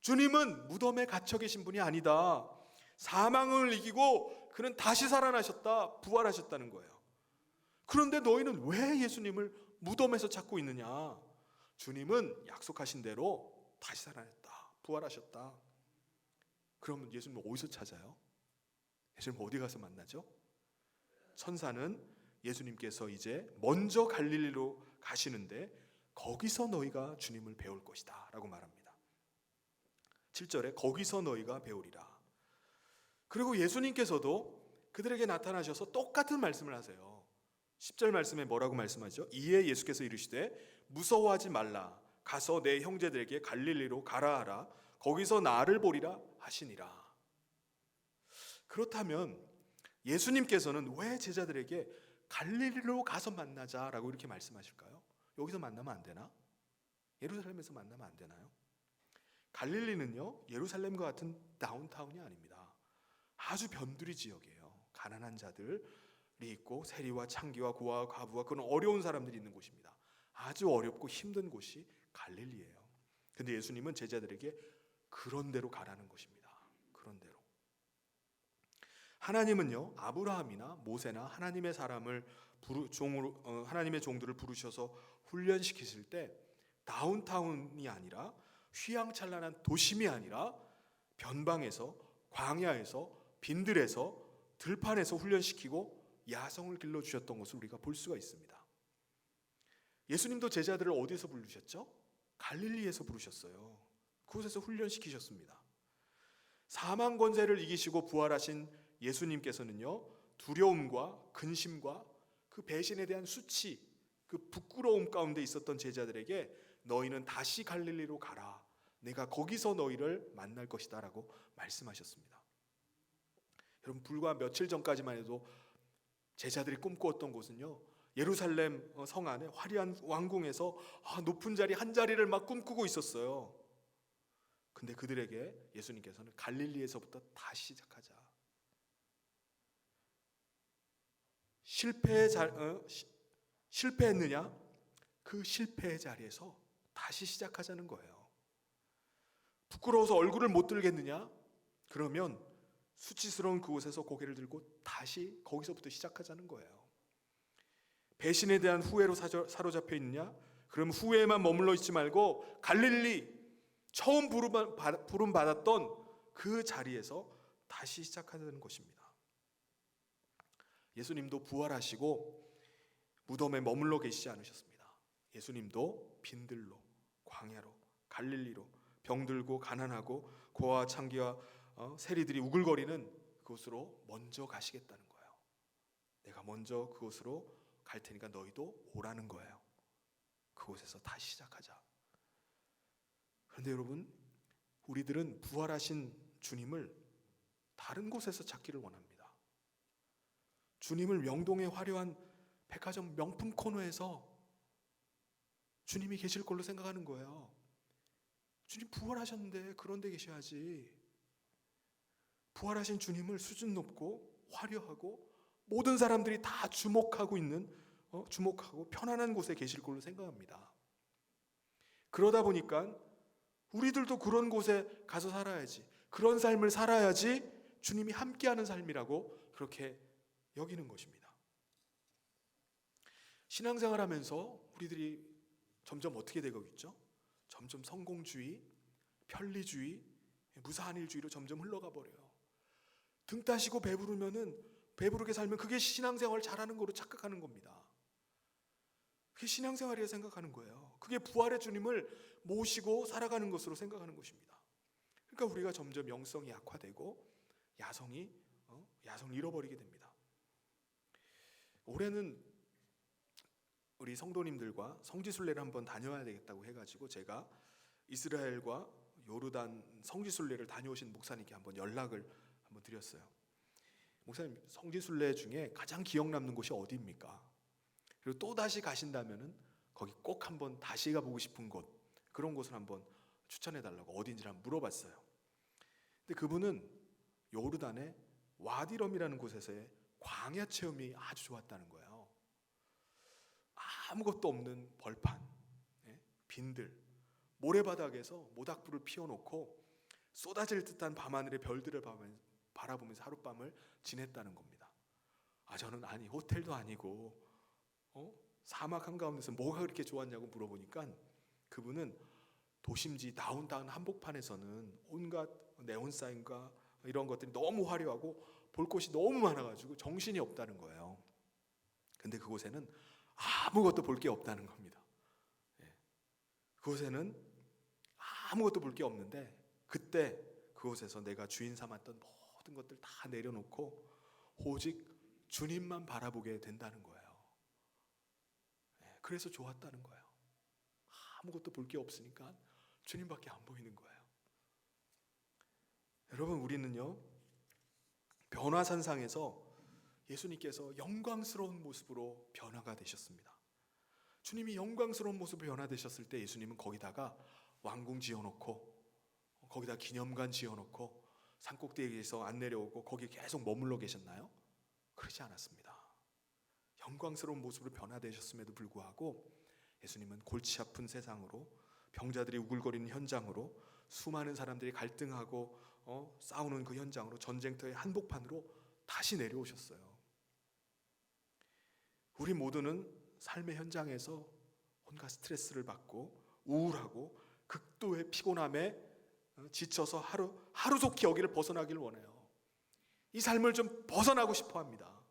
주님은 무덤에 갇혀 계신 분이 아니다. 사망을 이기고 그는 다시 살아나셨다. 부활하셨다는 거예요. 그런데 너희는 왜 예수님을 무덤에서 찾고 있느냐? 주님은 약속하신 대로 다시 살아났다. 부활하셨다. 그러면 예수님은 어디서 찾아요? 예수님 어디 가서 만나죠? 천사는 예수님께서 이제 먼저 갈릴리로 가시는데 거기서 너희가 주님을 배울 것이다 라고 말합니다. 7절에 거기서 너희가 배우리라. 그리고 예수님께서도 그들에게 나타나셔서 똑같은 말씀을 하세요. 10절 말씀에 뭐라고 말씀하죠? 이에 예수께서 이르시되 무서워하지 말라. 가서 내 형제들에게 갈릴리로 가라 하라. 거기서 나를 보리라 하시니라. 그렇다면 예수님께서는 왜 제자들에게 갈릴리로 가서 만나자라고 이렇게 말씀하실까요? 여기서 만나면 안 되나? 예루살렘에서 만나면 안 되나요? 갈릴리는요, 예루살렘과 같은 다운타운이 아닙니다. 아주 변두리 지역이에요. 가난한 자들이 있고 세리와 창기와 고아와 과부와 그런 어려운 사람들이 있는 곳입니다. 아주 어렵고 힘든 곳이 갈릴리예요. 근데 예수님은 제자들에게 그런 데로 가라는 것입니다. 그런 데로. 하나님은요, 아브라함이나 모세나 하나님의 하나님의 종들을 부르셔서 훈련시키실 때 다운타운이 아니라 휘황찬란한 도심이 아니라 변방에서, 광야에서, 빈들에서, 들판에서 훈련시키고 야성을 길러주셨던 것을 우리가 볼 수가 있습니다. 예수님도 제자들을 어디서 부르셨죠? 갈릴리에서 부르셨어요. 그곳에서 훈련시키셨습니다. 사망 권세를 이기시고 부활하신 예수님께서는요, 두려움과 근심과 그 배신에 대한 수치, 그 부끄러움 가운데 있었던 제자들에게 너희는 다시 갈릴리로 가라. 내가 거기서 너희를 만날 것이다 라고 말씀하셨습니다. 여러분, 불과 며칠 전까지만 해도 제자들이 꿈꾸었던 곳은요, 예루살렘 성 안에 화려한 왕궁에서 높은 자리 한 자리를 막 꿈꾸고 있었어요. 근데 그들에게 예수님께서는 갈릴리에서부터 다시 시작하자. 실패했느냐? 그 실패의 자리에서 다시 시작하자는 거예요. 부끄러워서 얼굴을 못 들겠느냐? 그러면 수치스러운 그곳에서 고개를 들고 다시 거기서부터 시작하자는 거예요. 배신에 대한 후회로 사로잡혀 있느냐? 그럼 후회에만 머물러 있지 말고 갈릴리 처음 부름 받았던 그 자리에서 다시 시작하자는 것입니다. 예수님도 부활하시고 무덤에 머물러 계시지 않으셨습니다. 예수님도 빈들로, 광야로, 갈릴리로, 병들고 가난하고 고아와 창기와 세리들이 우글거리는 그곳으로 먼저 가시겠다는 거예요. 내가 먼저 그곳으로 갈 테니까 너희도 오라는 거예요. 그곳에서 다시 시작하자. 그런데 여러분, 우리들은 부활하신 주님을 다른 곳에서 찾기를 원합니다. 주님을 명동의 화려한 백화점 명품 코너에서 주님이 계실 걸로 생각하는 거예요. 주님 부활하셨는데 그런 데 계셔야지. 부활하신 주님을 수준 높고 화려하고 모든 사람들이 다 주목하고 편안한 곳에 계실 걸로 생각합니다. 그러다 보니까 우리들도 그런 곳에 가서 살아야지, 그런 삶을 살아야지 주님이 함께하는 삶이라고 그렇게 여기는 것입니다. 신앙생활하면서 우리들이 점점 어떻게 되고 있죠? 점점 성공주의, 편리주의, 무사한일주의로 점점 흘러가 버려요. 등 따시고 배부르게 살면 그게 신앙생활 잘하는 거로 착각하는 겁니다. 그게 신앙생활이라 생각하는 거예요. 그게 부활의 주님을 모시고 살아가는 것으로 생각하는 것입니다. 그러니까 우리가 점점 영성이 약화되고 야성을 잃어버리게 됩니다. 올해는 우리 성도님들과 성지순례를 한번 다녀야 되겠다고 해가지고 제가 이스라엘과 요르단 성지순례를 다녀오신 목사님께 한번 연락을 한번 드렸어요. 목사님, 성지순례 중에 가장 기억 남는 곳이 어디입니까? 그리고 또 다시 가신다면은 거기 꼭 한번 다시 가보고 싶은 곳, 그런 곳을 한번 추천해 달라고 어딘지를 한번 물어봤어요. 근데 그분은 요르단의 와디럼이라는 곳에서의 광야 체험이 아주 좋았다는 거예요. 아무것도 없는 벌판, 빈들, 모래바닥에서 모닥불을 피워놓고 쏟아질 듯한 밤하늘의 별들을 바라보면서 하룻밤을 지냈다는 겁니다. 저는 호텔도 아니고 사막 한가운데서 뭐가 그렇게 좋았냐고 물어보니까 그분은 도심지 다운타운 한복판에서는 온갖 네온사인과 이런 것들이 너무 화려하고 볼 곳이 너무 많아가지고 정신이 없다는 거예요. 근데 그곳에는 아무것도 볼 게 없다는 겁니다. 그곳에는 아무것도 볼 게 없는데 그때 그곳에서 내가 주인 삼았던 모든 것들 다 내려놓고 오직 주님만 바라보게 된다는 거예요. 그래서 좋았다는 거예요. 아무것도 볼 게 없으니까 주님밖에 안 보이는 거예요. 여러분, 우리는요, 변화산상에서 예수님께서 영광스러운 모습으로 변화가 되셨습니다. 주님이 영광스러운 모습으로 변화되셨을 때 예수님은 거기다가 왕궁 지어놓고 거기다 기념관 지어놓고 산꼭대기에서 안 내려오고 거기 계속 머물러 계셨나요? 그러지 않았습니다. 영광스러운 모습으로 변화되셨음에도 불구하고 예수님은 골치 아픈 세상으로, 병자들이 우글거리는 현장으로, 수많은 사람들이 갈등하고 싸우는 그 현장으로, 전쟁터의 한복판으로 다시 내려오셨어요. 우리 모두는 삶의 현장에서 온갖 스트레스를 받고 우울하고 극도의 피곤함에 지쳐서 하루속히 여기를 벗어나기를 원해요. 이 삶을 좀 벗어나고 싶어 합니다.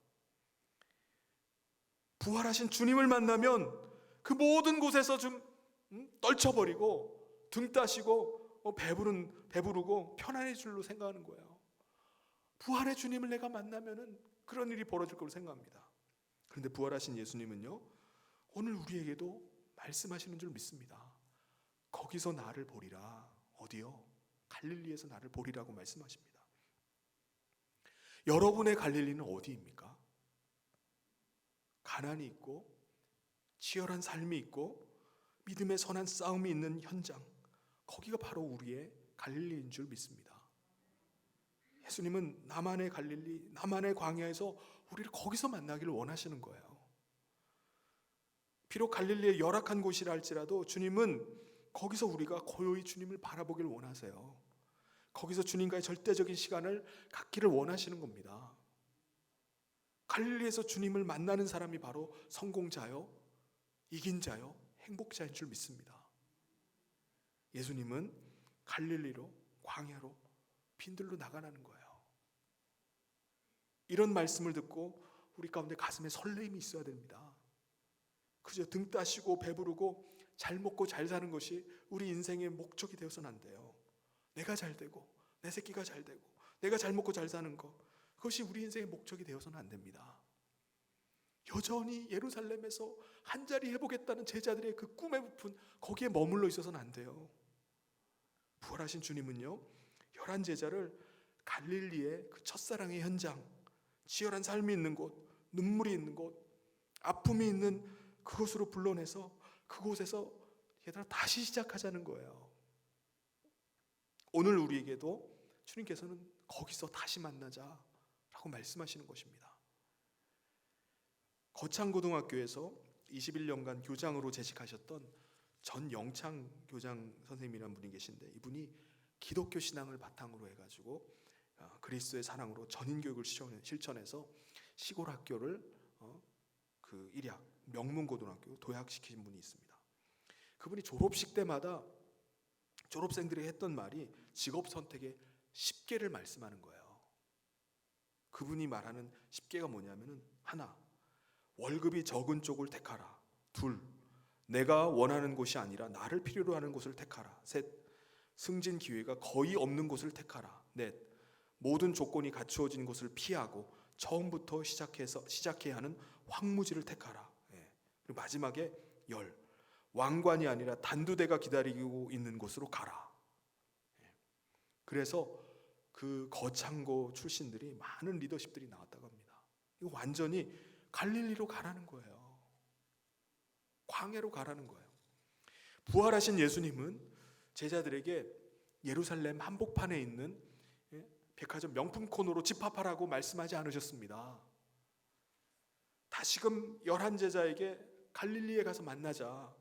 부활하신 주님을 만나면 그 모든 곳에서 좀 떨쳐버리고 등 따시고 배부르고 편안해질 줄로 생각하는 거예요. 부활의 주님을 내가 만나면은 그런 일이 벌어질 거로 생각합니다. 그런데 부활하신 예수님은요, 오늘 우리에게도 말씀하시는 줄 믿습니다. 거기서 나를 보리라. 어디요? 갈릴리에서 나를 보리라고 말씀하십니다. 여러분의 갈릴리는 어디입니까? 가난이 있고 치열한 삶이 있고 믿음의 선한 싸움이 있는 현장, 거기가 바로 우리의 갈릴리인 줄 믿습니다. 예수님은 나만의 갈릴리, 나만의 광야에서 우리를 거기서 만나기를 원하시는 거예요. 비록 갈릴리의 열악한 곳이라 할지라도 주님은 거기서 우리가 고요히 주님을 바라보길 원하세요. 거기서 주님과의 절대적인 시간을 갖기를 원하시는 겁니다. 갈릴리에서 주님을 만나는 사람이 바로 성공자요, 이긴 자요, 행복자인 줄 믿습니다. 예수님은 갈릴리로, 광야로, 빈들로 나가라는 거예요. 이런 말씀을 듣고 우리 가운데 가슴에 설렘이 있어야 됩니다. 그저 등 따시고 배부르고 잘 먹고 잘 사는 것이 우리 인생의 목적이 되어서는 안 돼요. 내가 잘 되고 내 새끼가 잘 되고 내가 잘 먹고 잘 사는 것, 그것이 우리 인생의 목적이 되어서는 안 됩니다. 여전히 예루살렘에서 한자리 해보겠다는 제자들의 그 꿈에 부푼 거기에 머물러 있어서는 안 돼요. 부활하신 주님은요, 11제자를 갈릴리의 그 첫사랑의 현장, 치열한 삶이 있는 곳, 눈물이 있는 곳, 아픔이 있는 그곳으로 불러내서 그곳에서 얘들아 다시 시작하자는 거예요. 오늘 우리에게도 주님께서는 거기서 다시 만나자라고 말씀하시는 것입니다. 거창고등학교에서 21년간 교장으로 재직하셨던 전영창 교장 선생님이라는 분이 계신데, 이분이 기독교 신앙을 바탕으로 해가지고 그리스도의 사랑으로 전인교육을 실천해서 시골 학교를 그 일약 명문고등학교 도약시킨 분이 있습니다. 그분이 졸업식 때마다 졸업생들이 했던 말이 직업 선택의 10개를 말씀하는 거예요. 그분이 말하는 10개가 뭐냐면은, 하나, 월급이 적은 쪽을 택하라. 둘, 내가 원하는 곳이 아니라 나를 필요로 하는 곳을 택하라. 셋, 승진 기회가 거의 없는 곳을 택하라. 넷, 모든 조건이 갖추어진 곳을 피하고 처음부터 시작해야 하는 황무지를 택하라. 그리고 마지막에 열, 왕관이 아니라 단두대가 기다리고 있는 곳으로 가라. 그래서 그 거창고 출신들이 많은 리더십들이 나왔다고 합니다. 이거 완전히 갈릴리로 가라는 거예요. 광야로 가라는 거예요. 부활하신 예수님은 제자들에게 예루살렘 한복판에 있는 백화점 명품 코너로 집합하라고 말씀하지 않으셨습니다. 다시금 11제자에게 갈릴리에 가서 만나자,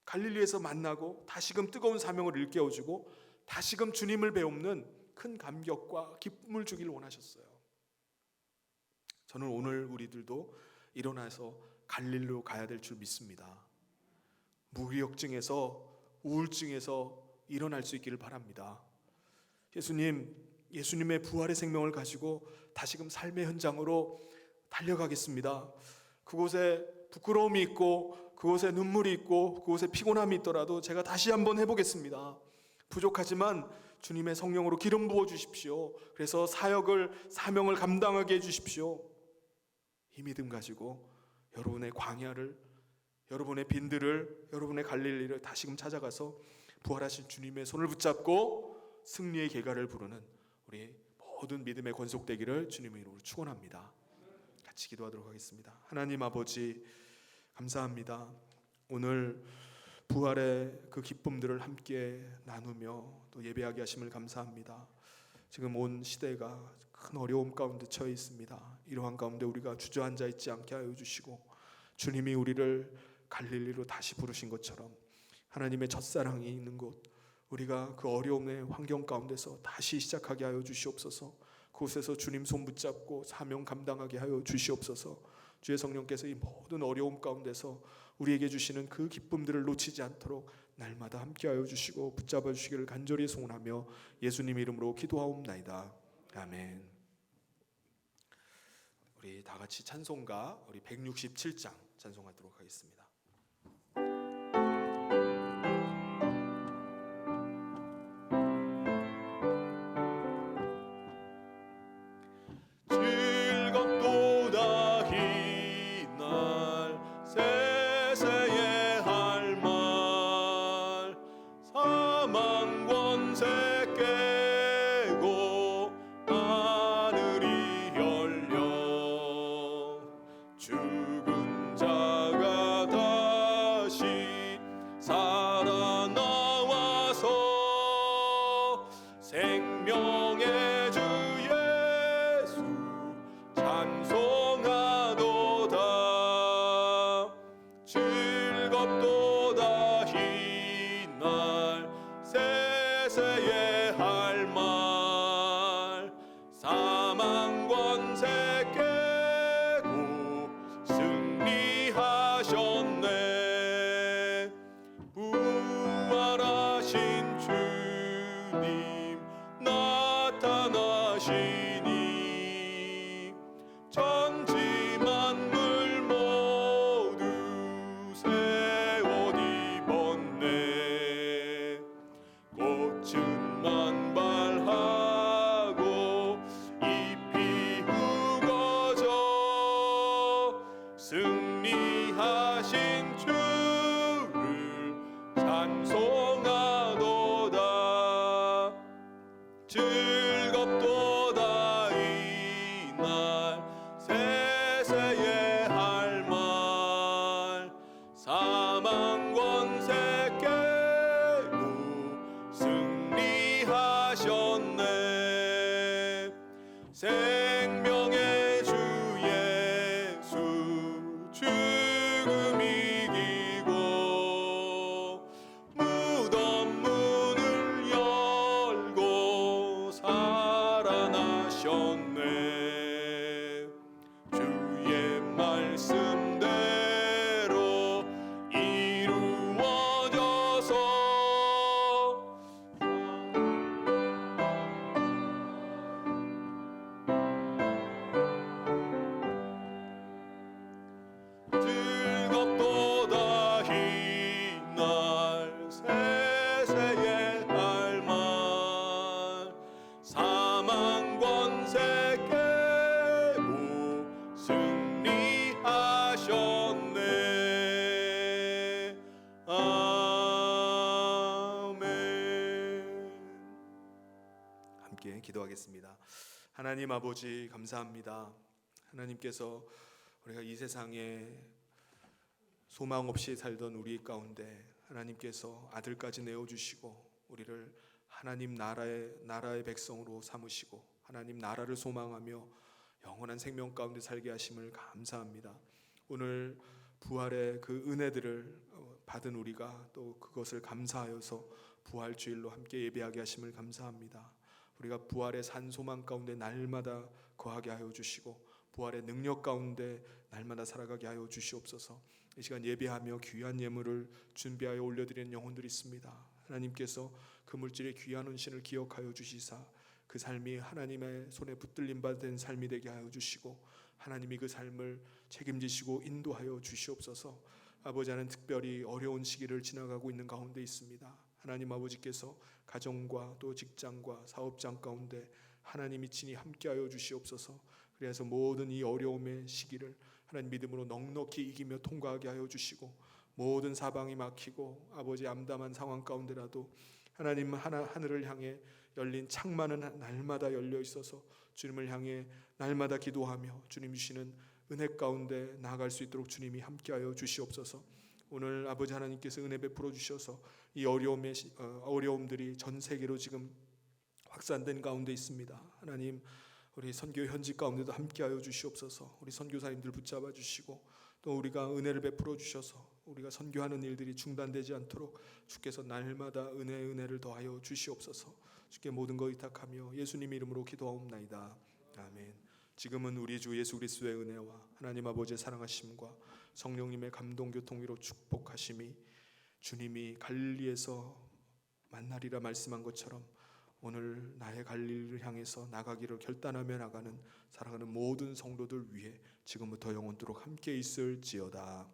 갈릴리에서 만나고 다시금 뜨거운 사명을 일깨워주고 다시금 주님을 배우는 큰 감격과 기쁨을 주길 원하셨어요. 저는 오늘 우리들도 일어나서 갈릴리로 가야 될 줄 믿습니다. 무기력증에서, 우울증에서 일어날 수 있기를 바랍니다. 예수님의 부활의 생명을 가지고 다시금 삶의 현장으로 달려가겠습니다. 그곳에 부끄러움이 있고 그곳에 눈물이 있고 그곳에 피곤함이 있더라도 제가 다시 한번 해보겠습니다. 부족하지만 주님의 성령으로 기름 부어 주십시오. 그래서 사명을 감당하게 해주십시오. 이 믿음 가지고 여러분의 광야를, 여러분의 빈들을, 여러분의 갈릴리를 다시금 찾아가서 부활하신 주님의 손을 붙잡고 승리의 계가를 부르는 우리 모든 믿음의 권속되기를 주님의 이름으로 축원합니다. 같이 기도하도록 하겠습니다. 하나님 아버지, 감사합니다. 오늘 부활의 그 기쁨들을 함께 나누며 또 예배하게 하심을 감사합니다. 지금 온 시대가 큰 어려움 가운데 처해 있습니다. 이러한 가운데 우리가 주저앉아 있지 않게 하여 주시고, 주님이 우리를 갈릴리로 다시 부르신 것처럼 하나님의 첫사랑이 있는 곳, 우리가 그 어려움의 환경 가운데서 다시 시작하게 하여 주시옵소서. 그곳에서 주님 손 붙잡고 사명 감당하게 하여 주시옵소서. 주의 성령께서 이 모든 어려움 가운데서 우리에게 주시는 그 기쁨들을 놓치지 않도록 날마다 함께하여 주시고 붙잡아 주시기를 간절히 소원하며 예수님 이름으로 기도하옵나이다. 아멘. 우리 다 같이 찬송가 우리 167장 찬송하도록 하겠습니다. 기도하겠습니다. 하나님 아버지 감사합니다. 하나님께서 우리가 이 세상에 소망 없이 살던 우리 가운데 하나님께서 아들까지 내어주시고 우리를 하나님 나라의 백성으로 삼으시고 하나님 나라를 소망하며 영원한 생명 가운데 살게 하심을 감사합니다. 오늘 부활의 그 은혜들을 받은 우리가 또 그것을 감사하여서 부활 주일로 함께 예배하게 하심을 감사합니다. 우리가 부활의 산 소망 가운데 날마다 거하게 하여 주시고 부활의 능력 가운데 날마다 살아가게 하여 주시옵소서. 이 시간 예배하며 귀한 예물을 준비하여 올려드리는 영혼들이 있습니다. 하나님께서 그 물질의 귀한 헌신을 기억하여 주시사 그 삶이 하나님의 손에 붙들림 받은 삶이 되게 하여 주시고 하나님이 그 삶을 책임지시고 인도하여 주시옵소서. 아버지, 하나님 특별히 어려운 시기를 지나가고 있는 가운데 있습니다. 하나님 아버지께서 가정과 또 직장과 사업장 가운데 하나님이 친히 함께하여 주시옵소서. 그래서 모든 이 어려움의 시기를 하나님 믿음으로 넉넉히 이기며 통과하게 하여 주시고 모든 사방이 막히고 아버지 암담한 상황 가운데라도 하나님 하늘을 향해 열린 창만은 날마다 열려 있어서 주님을 향해 날마다 기도하며 주님 주시는 은혜 가운데 나아갈 수 있도록 주님이 함께하여 주시옵소서. 오늘 아버지 하나님께서 은혜 베풀어 주셔서 이 어려움들이 전 세계로 지금 확산된 가운데 있습니다. 하나님, 우리 선교 현지 가운데도 함께하여 주시옵소서. 우리 선교사님들 붙잡아 주시고 또 우리가 은혜를 베풀어 주셔서 우리가 선교하는 일들이 중단되지 않도록 주께서 날마다 은혜를 더하여 주시옵소서. 주께 모든 것 의탁하며 예수님 이름으로 기도하옵나이다. 아멘. 지금은 우리 주 예수 그리스도의 은혜와 하나님 아버지의 사랑하심과 성령님의 감동 교통으로 축복하심이 주님이 갈릴리에서 만나리라 말씀한 것처럼 오늘 나의 갈릴리를 향해서 나가기를 결단하며 나가는 살아가는 모든 성도들 위해 지금부터 영원토록 함께 있을지어다.